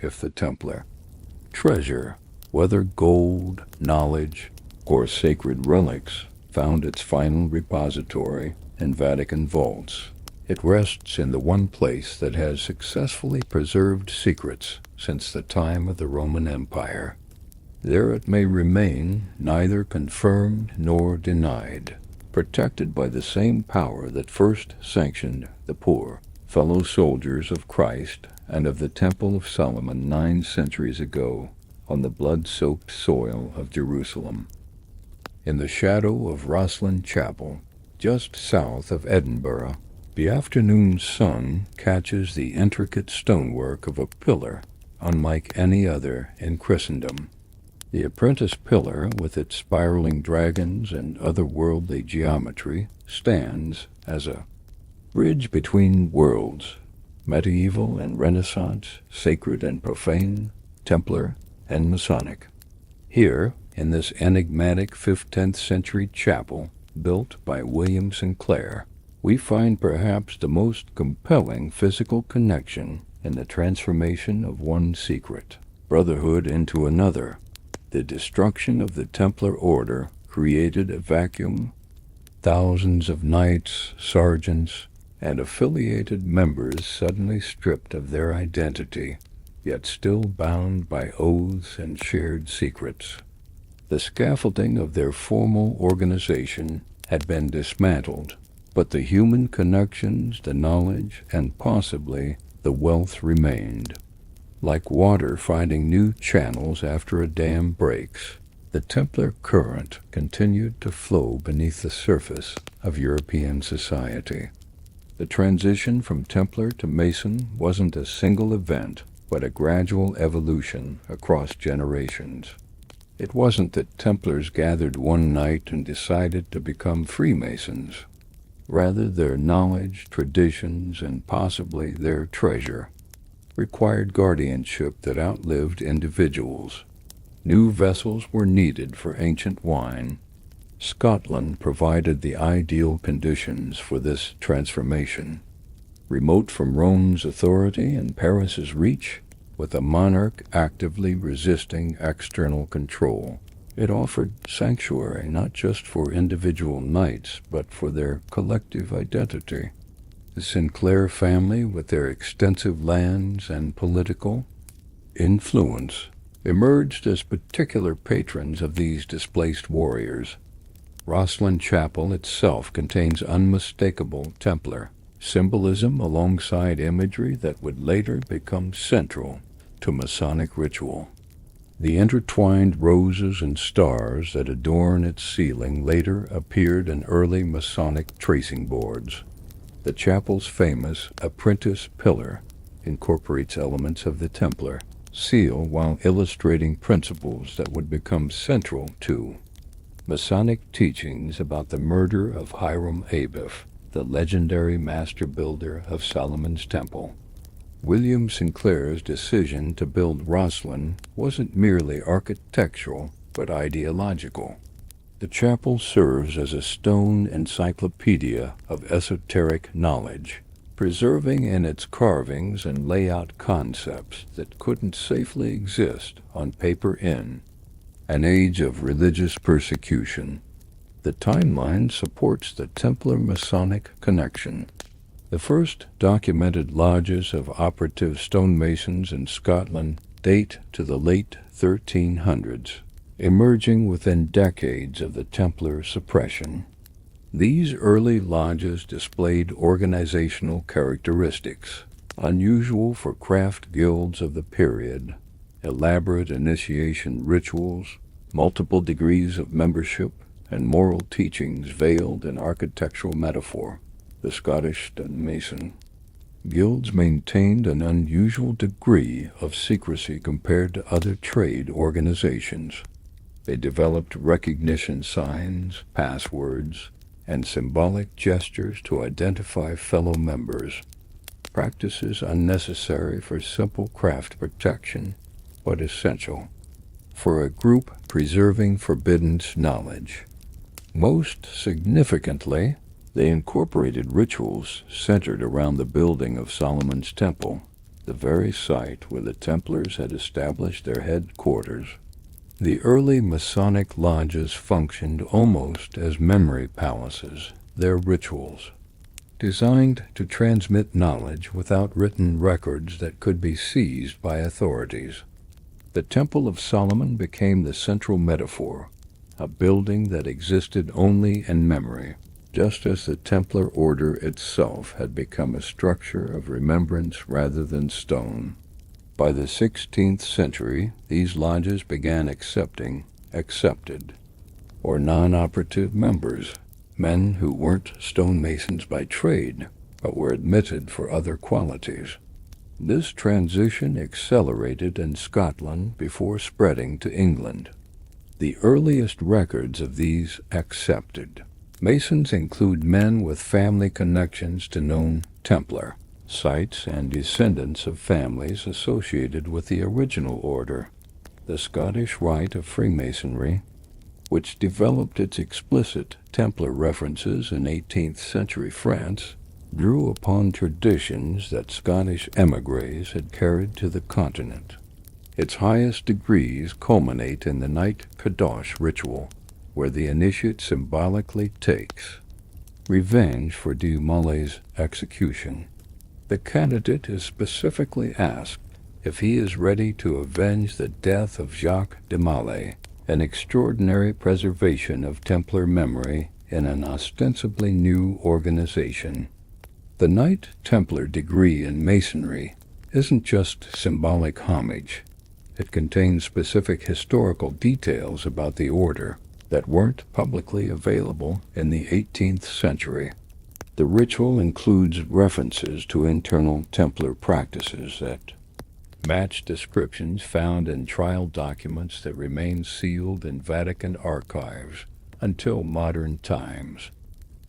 If the Templar treasure, whether gold, knowledge, or sacred relics, found its final repository in Vatican vaults, it rests in the one place that has successfully preserved secrets since the time of the Roman Empire. There it may remain, neither confirmed nor denied, protected by the same power that first sanctioned the poor fellow soldiers of Christ and of the Temple of Solomon 9 centuries ago on the blood-soaked soil of Jerusalem. In the shadow of Rosslyn Chapel, just south of Edinburgh, the afternoon sun catches the intricate stonework of a pillar unlike any other in Christendom. The apprentice pillar, with its spiraling dragons and otherworldly geometry, stands as a bridge between worlds, medieval and Renaissance, sacred and profane, Templar and Masonic. Here, in this enigmatic 15th century chapel built by William Sinclair, we find perhaps the most compelling physical connection in the transformation of one secret brotherhood into another. The destruction of the Templar Order created a vacuum. Thousands of knights, sergeants, and affiliated members suddenly stripped of their identity, yet still bound by oaths and shared secrets. The scaffolding of their formal organization had been dismantled, but the human connections, the knowledge, and possibly the wealth remained. Like water finding new channels after a dam breaks, the Templar current continued to flow beneath the surface of European society. The transition from Templar to Mason wasn't a single event, but a gradual evolution across generations. It wasn't that Templars gathered one night and decided to become Freemasons. Rather, their knowledge, traditions, and possibly their treasure required guardianship that outlived individuals. New vessels were needed for ancient wine. Scotland provided the ideal conditions for this transformation. Remote from Rome's authority and Paris's reach, with a monarch actively resisting external control, it offered sanctuary not just for individual knights, but for their collective identity. The Sinclair family, with their extensive lands and political influence, emerged as particular patrons of these displaced warriors. Rosslyn Chapel itself contains unmistakable Templar symbolism alongside imagery that would later become central to Masonic ritual. The intertwined roses and stars that adorn its ceiling later appeared in early Masonic tracing boards. The chapel's famous apprentice pillar incorporates elements of the Templar seal while illustrating principles that would become central to Masonic teachings about the murder of Hiram Abiff, the legendary master builder of Solomon's Temple. William Sinclair's decision to build Rosslyn wasn't merely architectural, but ideological. The chapel serves as a stone encyclopedia of esoteric knowledge, preserving in its carvings and layout concepts that couldn't safely exist on paper in an age of religious persecution. The timeline supports the Templar Masonic connection. The first documented lodges of operative stonemasons in Scotland date to the late 1300s, emerging within decades of the Templar suppression. These early lodges displayed organizational characteristics unusual for craft guilds of the period: elaborate initiation rituals, multiple degrees of membership, and moral teachings veiled in architectural metaphor. The Scottish stonemason guilds maintained an unusual degree of secrecy compared to other trade organizations. They developed recognition signs, passwords, and symbolic gestures to identify fellow members. practices unnecessary for simple craft protection, but essential for a group preserving forbidden knowledge. Most significantly, they incorporated rituals centered around the building of Solomon's Temple, the very site where the Templars had established their headquarters. The early Masonic lodges functioned almost as memory palaces, their rituals, designed to transmit knowledge without written records that could be seized by authorities. The Temple of Solomon became the central metaphor, a building that existed only in memory, just as the Templar Order itself had become a structure of remembrance rather than stone. By the 16th century, these lodges began accepting accepted, or non-operative members, men who weren't stonemasons by trade, but were admitted for other qualities. This transition accelerated in Scotland before spreading to England. The earliest records of these accepted Masons include men with family connections to known Templar sites and descendants of families associated with the original order. The Scottish Rite of Freemasonry, which developed its explicit Templar references in 18th century France, drew upon traditions that Scottish émigrés had carried to the continent. Its highest degrees culminate in the Knight Kadosh ritual, where the initiate symbolically takes revenge for de Mauley's execution. The candidate is specifically asked if he is ready to avenge the death of Jacques de Mauley, an extraordinary preservation of Templar memory in an ostensibly new organization. The Knight Templar degree in Masonry isn't just symbolic homage. It contains specific historical details about the order that weren't publicly available in the 18th century. The ritual includes references to internal Templar practices that match descriptions found in trial documents that remain sealed in Vatican archives until modern times.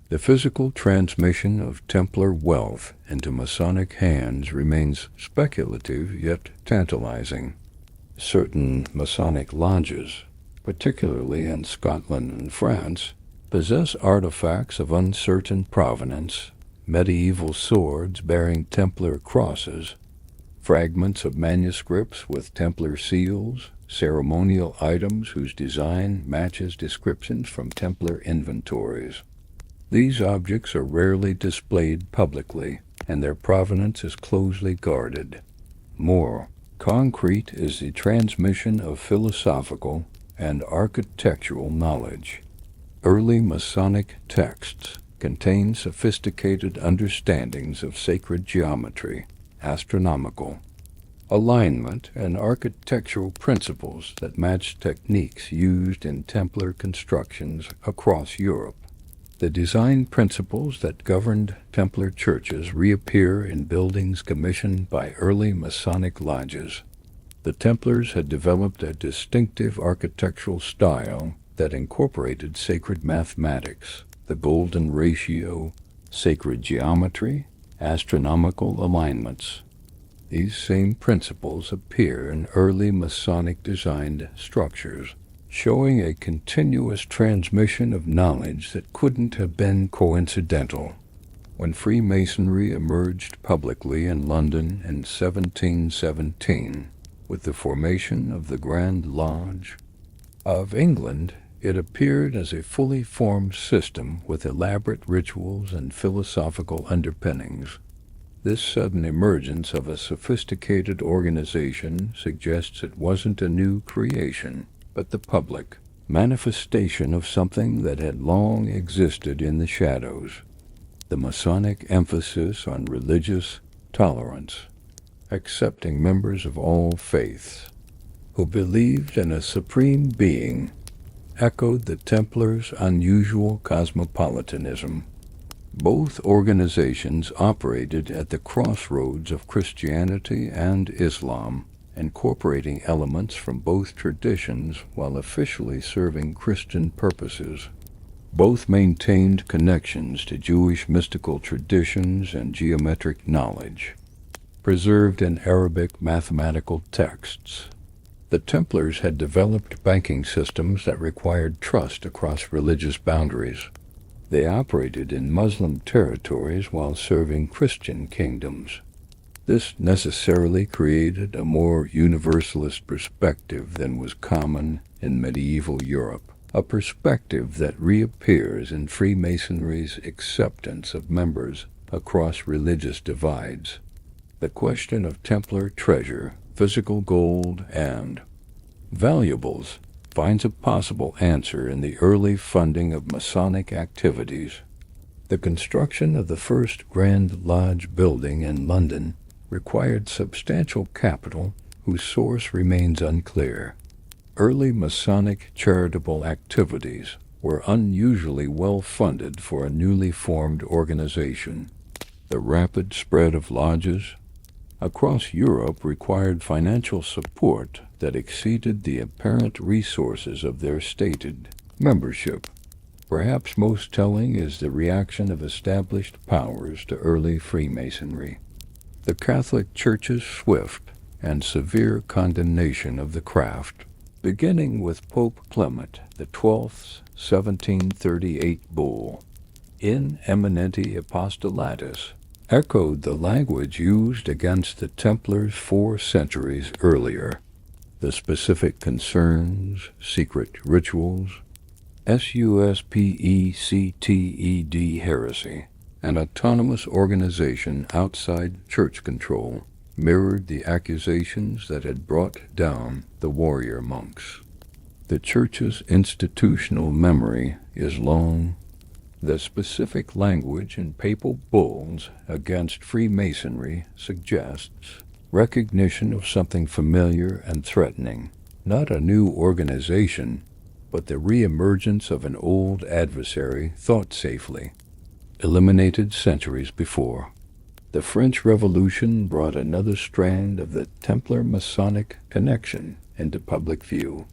The physical transmission of Templar wealth into Masonic hands remains speculative yet tantalizing. Certain Masonic lodges, particularly in Scotland and France, possess artifacts of uncertain provenance, medieval swords bearing Templar crosses, fragments of manuscripts with Templar seals, ceremonial items whose design matches descriptions from Templar inventories. These objects are rarely displayed publicly, and their provenance is closely guarded. More concrete is the transmission of philosophical and architectural knowledge. Early Masonic texts contain sophisticated understandings of sacred geometry, astronomical alignment, and architectural principles that match techniques used in Templar constructions across Europe. The design principles that governed Templar churches reappear in buildings commissioned by early Masonic lodges. The Templars had developed a distinctive architectural style that incorporated sacred mathematics, the golden ratio, sacred geometry, astronomical alignments. These same principles appear in early Masonic designed structures, showing a continuous transmission of knowledge that couldn't have been coincidental. When Freemasonry emerged publicly in London in 1717, with the formation of the Grand Lodge of England, it appeared as a fully formed system with elaborate rituals and philosophical underpinnings. This sudden emergence of a sophisticated organization suggests it wasn't a new creation, but the public manifestation of something that had long existed in the shadows. The Masonic emphasis on religious tolerance, accepting members of all faiths who believed in a supreme being, echoed the Templars' unusual cosmopolitanism. Both organizations operated at the crossroads of Christianity and Islam, incorporating elements from both traditions while officially serving Christian purposes. Both maintained connections to Jewish mystical traditions and geometric knowledge. preserved in Arabic mathematical texts. The Templars had developed banking systems that required trust across religious boundaries. They operated in Muslim territories while serving Christian kingdoms. This necessarily created a more universalist perspective than was common in medieval Europe, a perspective that reappears in Freemasonry's acceptance of members across religious divides. The question of Templar treasure, physical gold, and valuables finds a possible answer in the early funding of Masonic activities. The construction of the first Grand Lodge building in London required substantial capital whose source remains unclear. Early Masonic charitable activities were unusually well funded for a newly formed organization. The rapid spread of lodges across Europe required financial support that exceeded the apparent resources of their stated membership. Perhaps most telling is the reaction of established powers to early Freemasonry. The Catholic Church's swift and severe condemnation of the craft, beginning with Pope Clement XII's 1738 bull, In Eminenti Apostolatus, echoed the language used against the Templars 4 centuries earlier. The specific concerns, secret rituals, suspected heresy, an autonomous organization outside church control, mirrored the accusations that had brought down the warrior monks. The Church's institutional memory is long. The specific language in papal bulls against Freemasonry suggests recognition of something familiar and threatening, not a new organization, but the reemergence of an old adversary thought safely eliminated centuries before. The French Revolution brought another strand of the Templar Masonic connection into public view.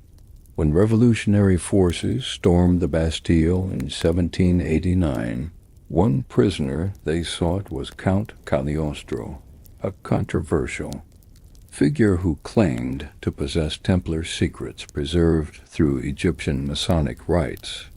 When revolutionary forces stormed the Bastille in 1789, one prisoner they sought was Count Cagliostro, a controversial figure who claimed to possess Templar secrets preserved through Egyptian Masonic rites.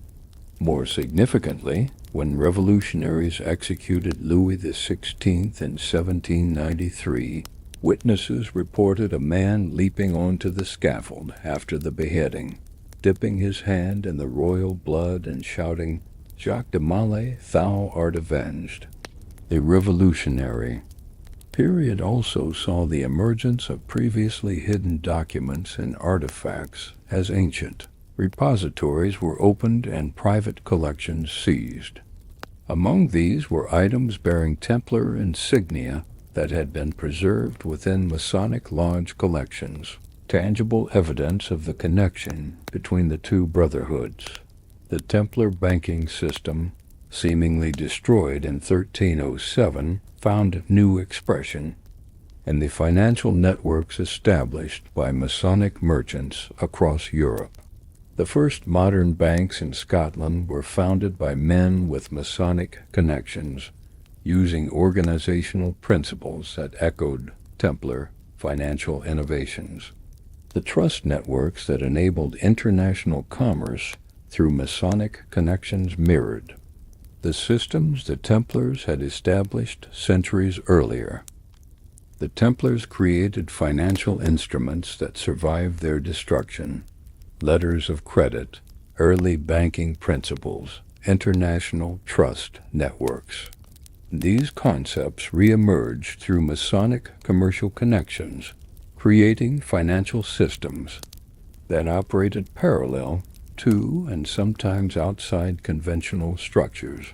More significantly, when revolutionaries executed Louis XVI in 1793, witnesses reported a man leaping onto the scaffold after the beheading, dipping his hand in the royal blood and shouting, "Jacques de Molay, thou art avenged." The revolutionary period also saw the emergence of previously hidden documents and artifacts as ancient. Repositories were opened and private collections seized. Among these were items bearing Templar insignia that had been preserved within Masonic Lodge collections, tangible evidence of the connection between the two brotherhoods. The Templar banking system, seemingly destroyed in 1307, found new expression in the financial networks established by Masonic merchants across Europe. The first modern banks in Scotland were founded by men with Masonic connections, using organizational principles that echoed Templar financial innovations. The trust networks that enabled international commerce through Masonic connections mirrored the systems the Templars had established centuries earlier. The Templars created financial instruments that survived their destruction: letters of credit, early banking principles, international trust networks. These concepts re-emerged through Masonic commercial connections, creating financial systems that operated parallel to and sometimes outside conventional structures.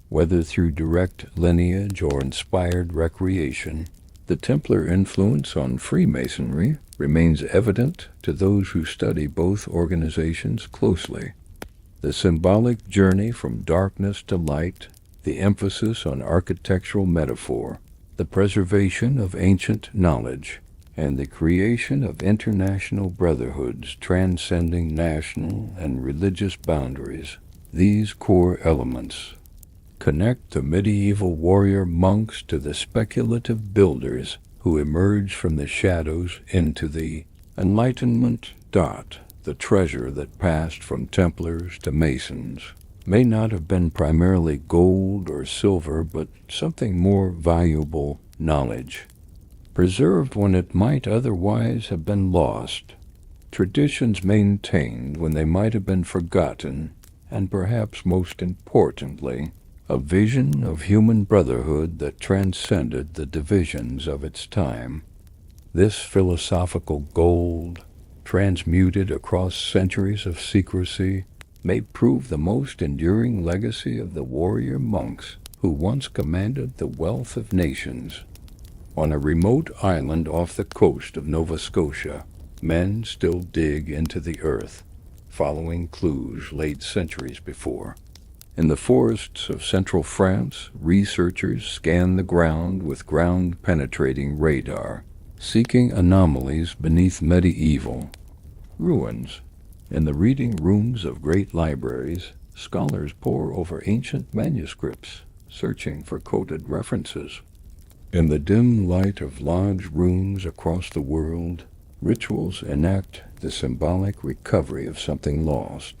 Whether through direct lineage or inspired recreation, the Templar influence on Freemasonry remains evident to those who study both organizations closely. The symbolic journey from darkness to light, the emphasis on architectural metaphor, the preservation of ancient knowledge, and the creation of international brotherhoods transcending national and religious boundaries. These core elements connect the medieval warrior monks to the speculative builders who emerged from the shadows into the Enlightenment. The treasure that passed from Templars to Masons may not have been primarily gold or silver, but something more valuable: knowledge, preserved when it might otherwise have been lost, traditions maintained when they might have been forgotten, and perhaps most importantly, a vision of human brotherhood that transcended the divisions of its time. This philosophical gold, transmuted across centuries of secrecy, may prove the most enduring legacy of the warrior monks who once commanded the wealth of nations. On a remote island off the coast of Nova Scotia, men still dig into the earth, following clues laid centuries before. In the forests of central France, researchers scan the ground with ground-penetrating radar, seeking anomalies beneath medieval ruins. In the reading rooms of great libraries, scholars pore over ancient manuscripts, searching for coded references. In the dim light of lodge rooms across the world, rituals enact the symbolic recovery of something lost.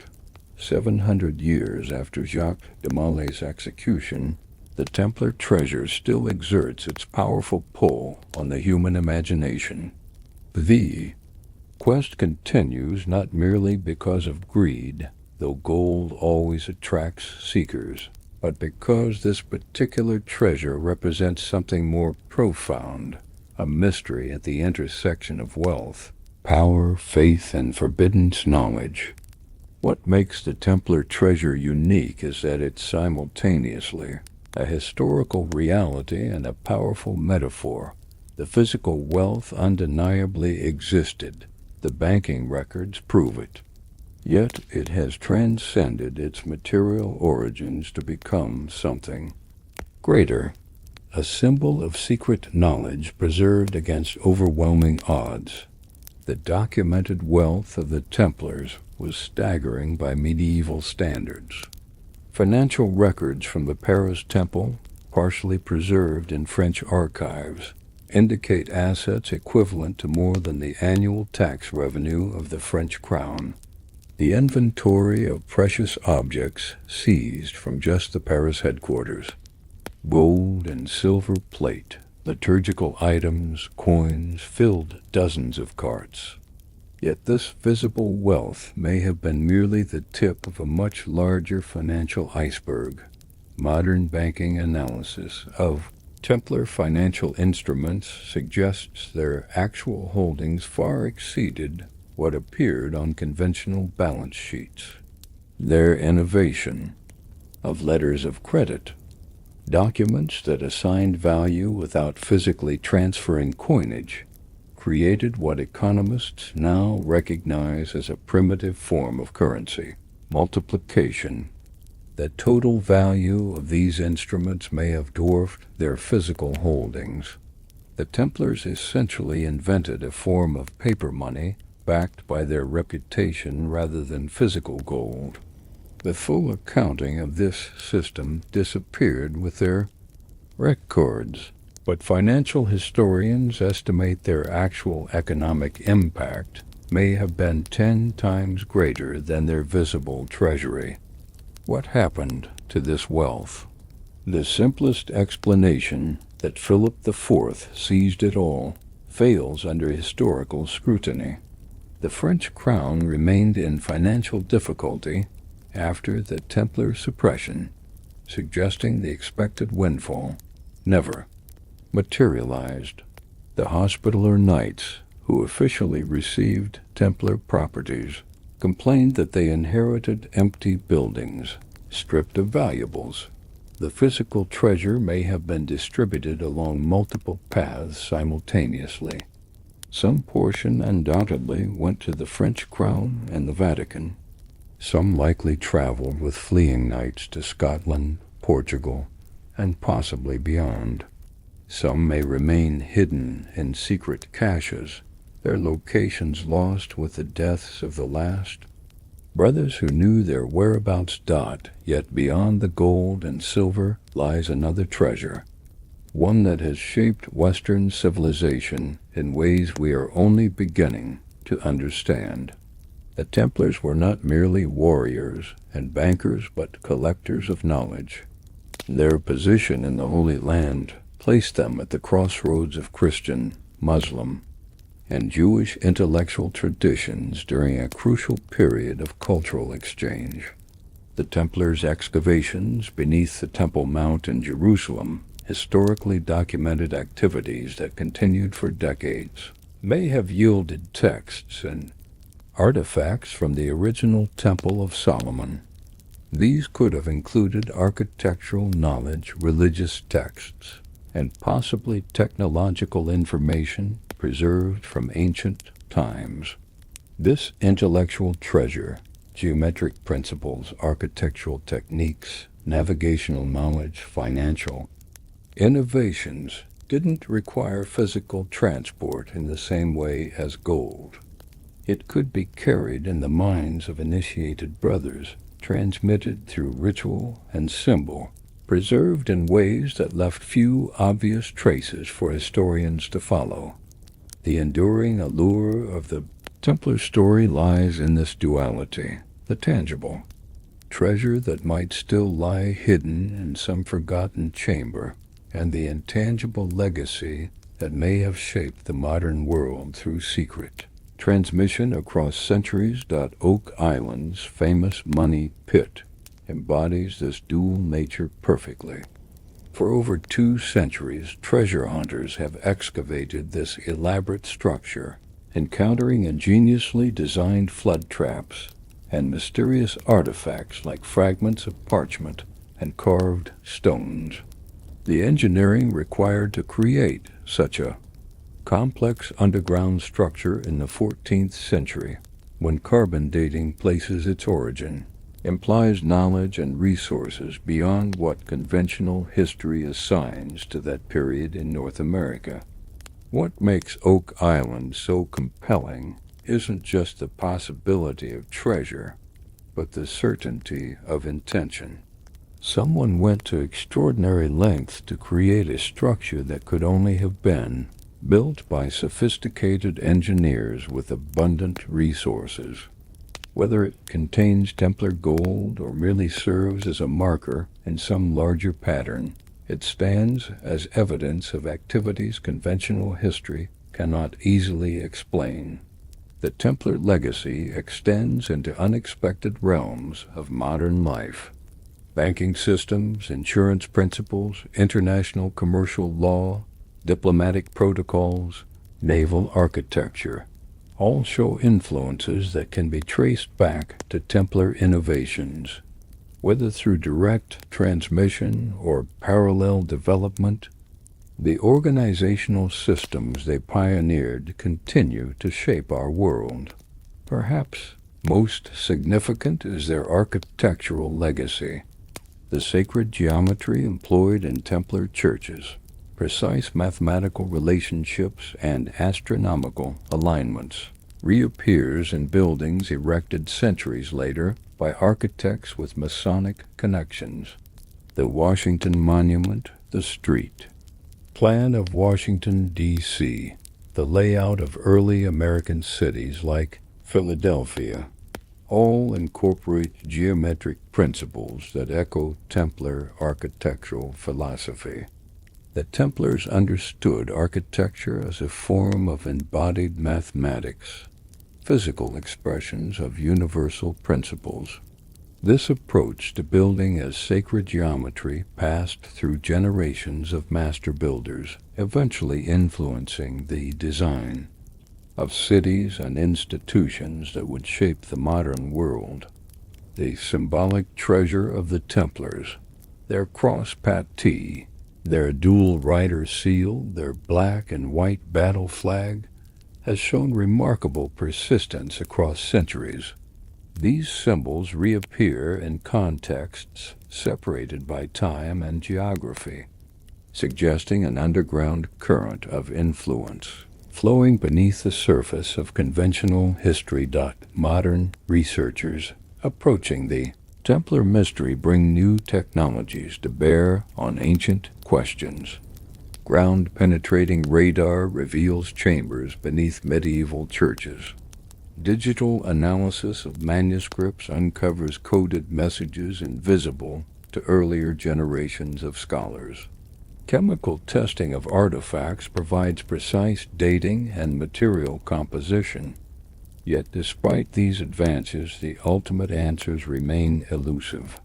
700 years after Jacques de Maillet's execution, the Templar treasure still exerts its powerful pull on the human imagination. The quest continues not merely because of greed, though gold always attracts seekers, but because this particular treasure represents something more profound, a mystery at the intersection of wealth, power, faith, and forbidden knowledge. What makes the Templar treasure unique is that it's simultaneously a historical reality and a powerful metaphor. The physical wealth undeniably existed. The banking records prove it. Yet it has transcended its material origins to become something greater, a symbol of secret knowledge preserved against overwhelming odds. The documented wealth of the Templars was staggering by medieval standards. Financial records from the Paris Temple, partially preserved in French archives, indicate assets equivalent to more than the annual tax revenue of the French crown. The inventory of precious objects seized from just the Paris headquarters: gold and silver plate, liturgical items, coins filled dozens of carts. Yet this visible wealth may have been merely the tip of a much larger financial iceberg. Modern banking analysis of Templar financial instruments suggests their actual holdings far exceeded what appeared on conventional balance sheets. Their innovation of letters of credit, documents that assigned value without physically transferring coinage, created what economists now recognize as a primitive form of currency: multiplication. The total value of these instruments may have dwarfed their physical holdings. The Templars essentially invented a form of paper money backed by their reputation rather than physical gold. The full accounting of this system disappeared with their records, but financial historians estimate their actual economic impact may have been 10 times greater than their visible treasury. What happened to this wealth? The simplest explanation, that Philip IV seized it all, fails under historical scrutiny. The French crown remained in financial difficulty after the Templar suppression, suggesting the expected windfall never materialized. The Hospitaller Knights, who officially received Templar properties, complained that they inherited empty buildings, stripped of valuables. The physical treasure may have been distributed along multiple paths simultaneously. Some portion undoubtedly went to the French crown and the Vatican. Some likely traveled with fleeing knights to Scotland, Portugal, and possibly beyond. Some may remain hidden in secret caches, their locations lost with the deaths of the last brothers who knew their whereabouts. Yet beyond the gold and silver lies another treasure: one that has shaped Western civilization in ways we are only beginning to understand. The Templars were not merely warriors and bankers, but collectors of knowledge. Their position in the Holy Land placed them at the crossroads of Christian, Muslim, and Jewish intellectual traditions during a crucial period of cultural exchange. The Templars' excavations beneath the Temple Mount in Jerusalem historically documented activities that continued for decades, may have yielded texts and artifacts from the original Temple of Solomon. These could have included architectural knowledge, religious texts, and possibly technological information preserved from ancient times. This intellectual treasure, geometric principles, architectural techniques, navigational knowledge, financial innovations, didn't require physical transport in the same way as gold. It could be carried in the minds of initiated brothers, transmitted through ritual and symbol, preserved in ways that left few obvious traces for historians to follow. The enduring allure of the Templar story lies in this duality, the tangible treasure that might still lie hidden in some forgotten chamber, and the intangible legacy that may have shaped the modern world through secret transmission across centuries. Oak Island's famous money pit embodies this dual nature perfectly. For over 2 centuries, treasure hunters have excavated this elaborate structure, encountering ingeniously designed flood traps and mysterious artifacts like fragments of parchment and carved stones. The engineering required to create such a complex underground structure in the 14th century, when carbon dating places its origin, implies knowledge and resources beyond what conventional history assigns to that period in North America. What makes Oak Island so compelling isn't just the possibility of treasure, but the certainty of intention. Someone went to extraordinary lengths to create a structure that could only have been built by sophisticated engineers with abundant resources. Whether it contains Templar gold or merely serves as a marker in some larger pattern, it stands as evidence of activities conventional history cannot easily explain. The Templar legacy extends into unexpected realms of modern life. Banking systems, insurance principles, international commercial law, diplomatic protocols, naval architecture, all show influences that can be traced back to Templar innovations. Whether through direct transmission or parallel development, the organizational systems they pioneered continue to shape our world. Perhaps most significant is their architectural legacy. The sacred geometry employed in Templar churches, precise mathematical relationships, and astronomical alignments reappears in buildings erected centuries later by architects with Masonic connections. The Washington Monument, the street plan of Washington, D.C., the layout of early American cities like Philadelphia, all incorporate geometric principles that echo Templar architectural philosophy. The Templars understood architecture as a form of embodied mathematics, physical expressions of universal principles. This approach to building as sacred geometry passed through generations of master builders, eventually influencing the design of cities and institutions that would shape the modern world. The symbolic treasure of the Templars, their cross patee, their dual rider seal, their black and white battle flag, has shown remarkable persistence across centuries. These symbols reappear in contexts separated by time and geography, suggesting an underground current of influence flowing beneath the surface of conventional history. Modern researchers approaching the Templar mystery bring new technologies to bear on ancient questions. Ground-penetrating radar reveals chambers beneath medieval churches. Digital analysis of manuscripts uncovers coded messages invisible to earlier generations of scholars. Chemical testing of artifacts provides precise dating and material composition. Yet despite these advances, the ultimate answers remain elusive.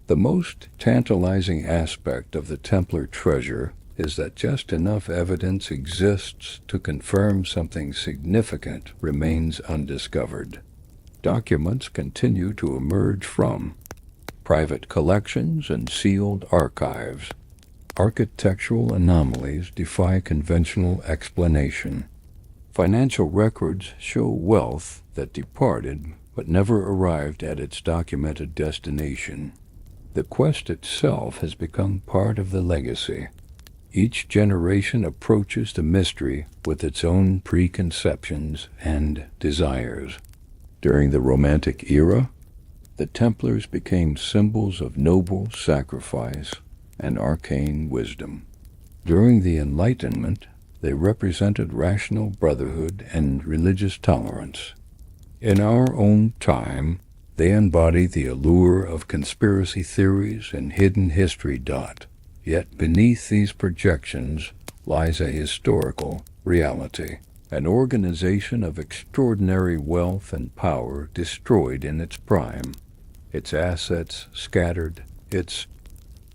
The most tantalizing aspect of the Templar treasure is that just enough evidence exists to confirm something significant remains undiscovered. Documents continue to emerge from private collections and sealed archives. Architectural anomalies defy conventional explanation. Financial records show wealth that departed but never arrived at its documented destination. The quest itself has become part of the legacy. Each generation approaches the mystery with its own preconceptions and desires. During the Romantic era, the Templars became symbols of noble sacrifice and arcane wisdom. During the Enlightenment, they represented rational brotherhood and religious tolerance. In our own time, they embody the allure of conspiracy theories and hidden history. Yet beneath these projections lies a historical reality, an organization of extraordinary wealth and power destroyed in its prime, its assets scattered, its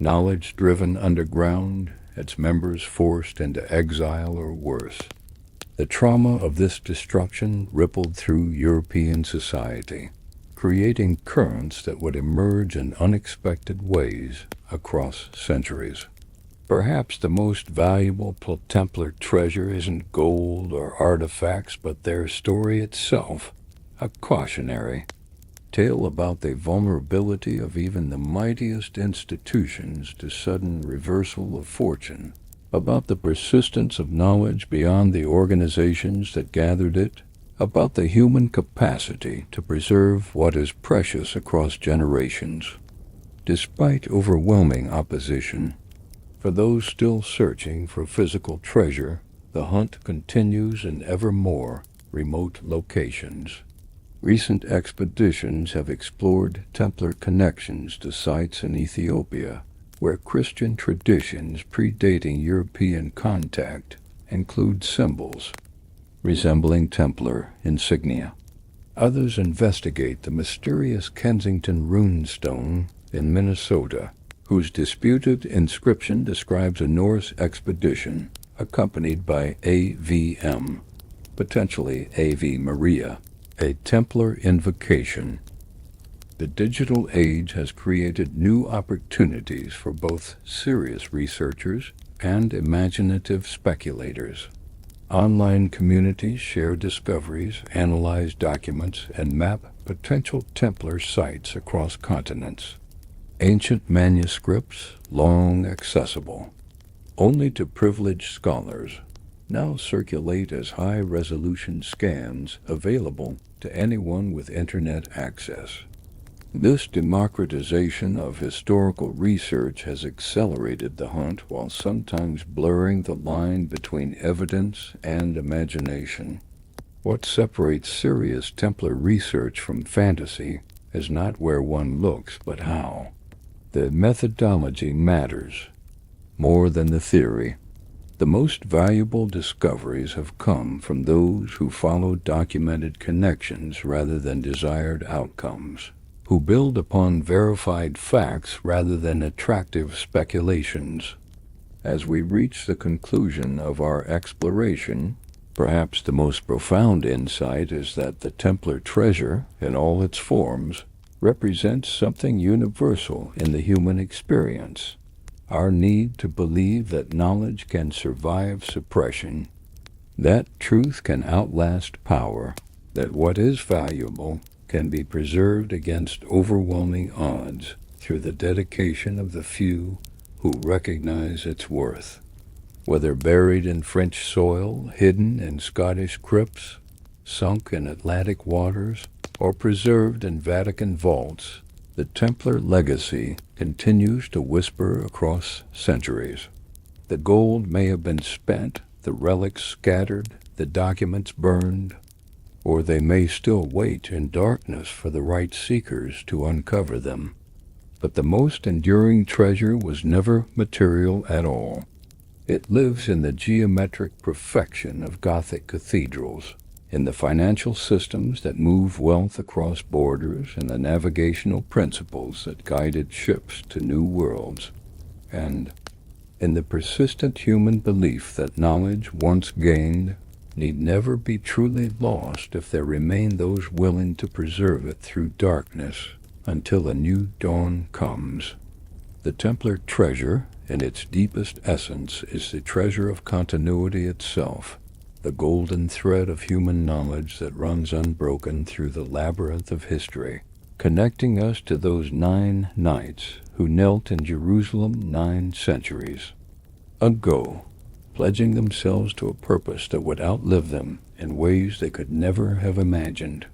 knowledge driven underground, its members forced into exile or worse. The trauma of this destruction rippled through European society, creating currents that would emerge in unexpected ways across centuries. Perhaps the most valuable Templar treasure isn't gold or artifacts, but their story itself, a cautionary tale about the vulnerability of even the mightiest institutions to sudden reversal of fortune, about the persistence of knowledge beyond the organizations that gathered it, about the human capacity to preserve what is precious across generations. Despite overwhelming opposition, for those still searching for physical treasure, the hunt continues in ever more remote locations. Recent expeditions have explored Templar connections to sites in Ethiopia, where Christian traditions predating European contact include symbols resembling Templar insignia. Others investigate the mysterious Kensington runestone in Minnesota, whose disputed inscription describes a Norse expedition accompanied by AVM, potentially Ave Maria, a Templar invocation. The digital age has created new opportunities for both serious researchers and imaginative speculators. Online communities share discoveries, analyze documents, and map potential Templar sites across continents. Ancient manuscripts, long accessible only to privileged scholars, now circulate as high-resolution scans available to anyone with internet access. This democratization of historical research has accelerated the hunt while sometimes blurring the line between evidence and imagination. What separates serious Templar research from fantasy is not where one looks, but how. The methodology matters more than the theory. The most valuable discoveries have come from those who followed documented connections rather than desired outcomes, who build upon verified facts rather than attractive speculations. As we reach the conclusion of our exploration, perhaps the most profound insight is that the Templar treasure, in all its forms, represents something universal in the human experience. Our need to believe that knowledge can survive suppression, that truth can outlast power, that what is valuable can be preserved against overwhelming odds through the dedication of the few who recognize its worth. Whether buried in French soil, hidden in Scottish crypts, sunk in Atlantic waters, or preserved in Vatican vaults, the Templar legacy continues to whisper across centuries. The gold may have been spent, the relics scattered, the documents burned, or they may still wait in darkness for the right seekers to uncover them. But the most enduring treasure was never material at all. It lives in the geometric perfection of Gothic cathedrals, in the financial systems that move wealth across borders, and the navigational principles that guided ships to new worlds, and in the persistent human belief that knowledge once gained need never be truly lost if there remain those willing to preserve it through darkness until a new dawn comes. The Templar treasure, in its deepest essence, is the treasure of continuity itself, the golden thread of human knowledge that runs unbroken through the labyrinth of history, connecting us to those 9 knights who knelt in Jerusalem 9 centuries ago, pledging themselves to a purpose that would outlive them in ways they could never have imagined.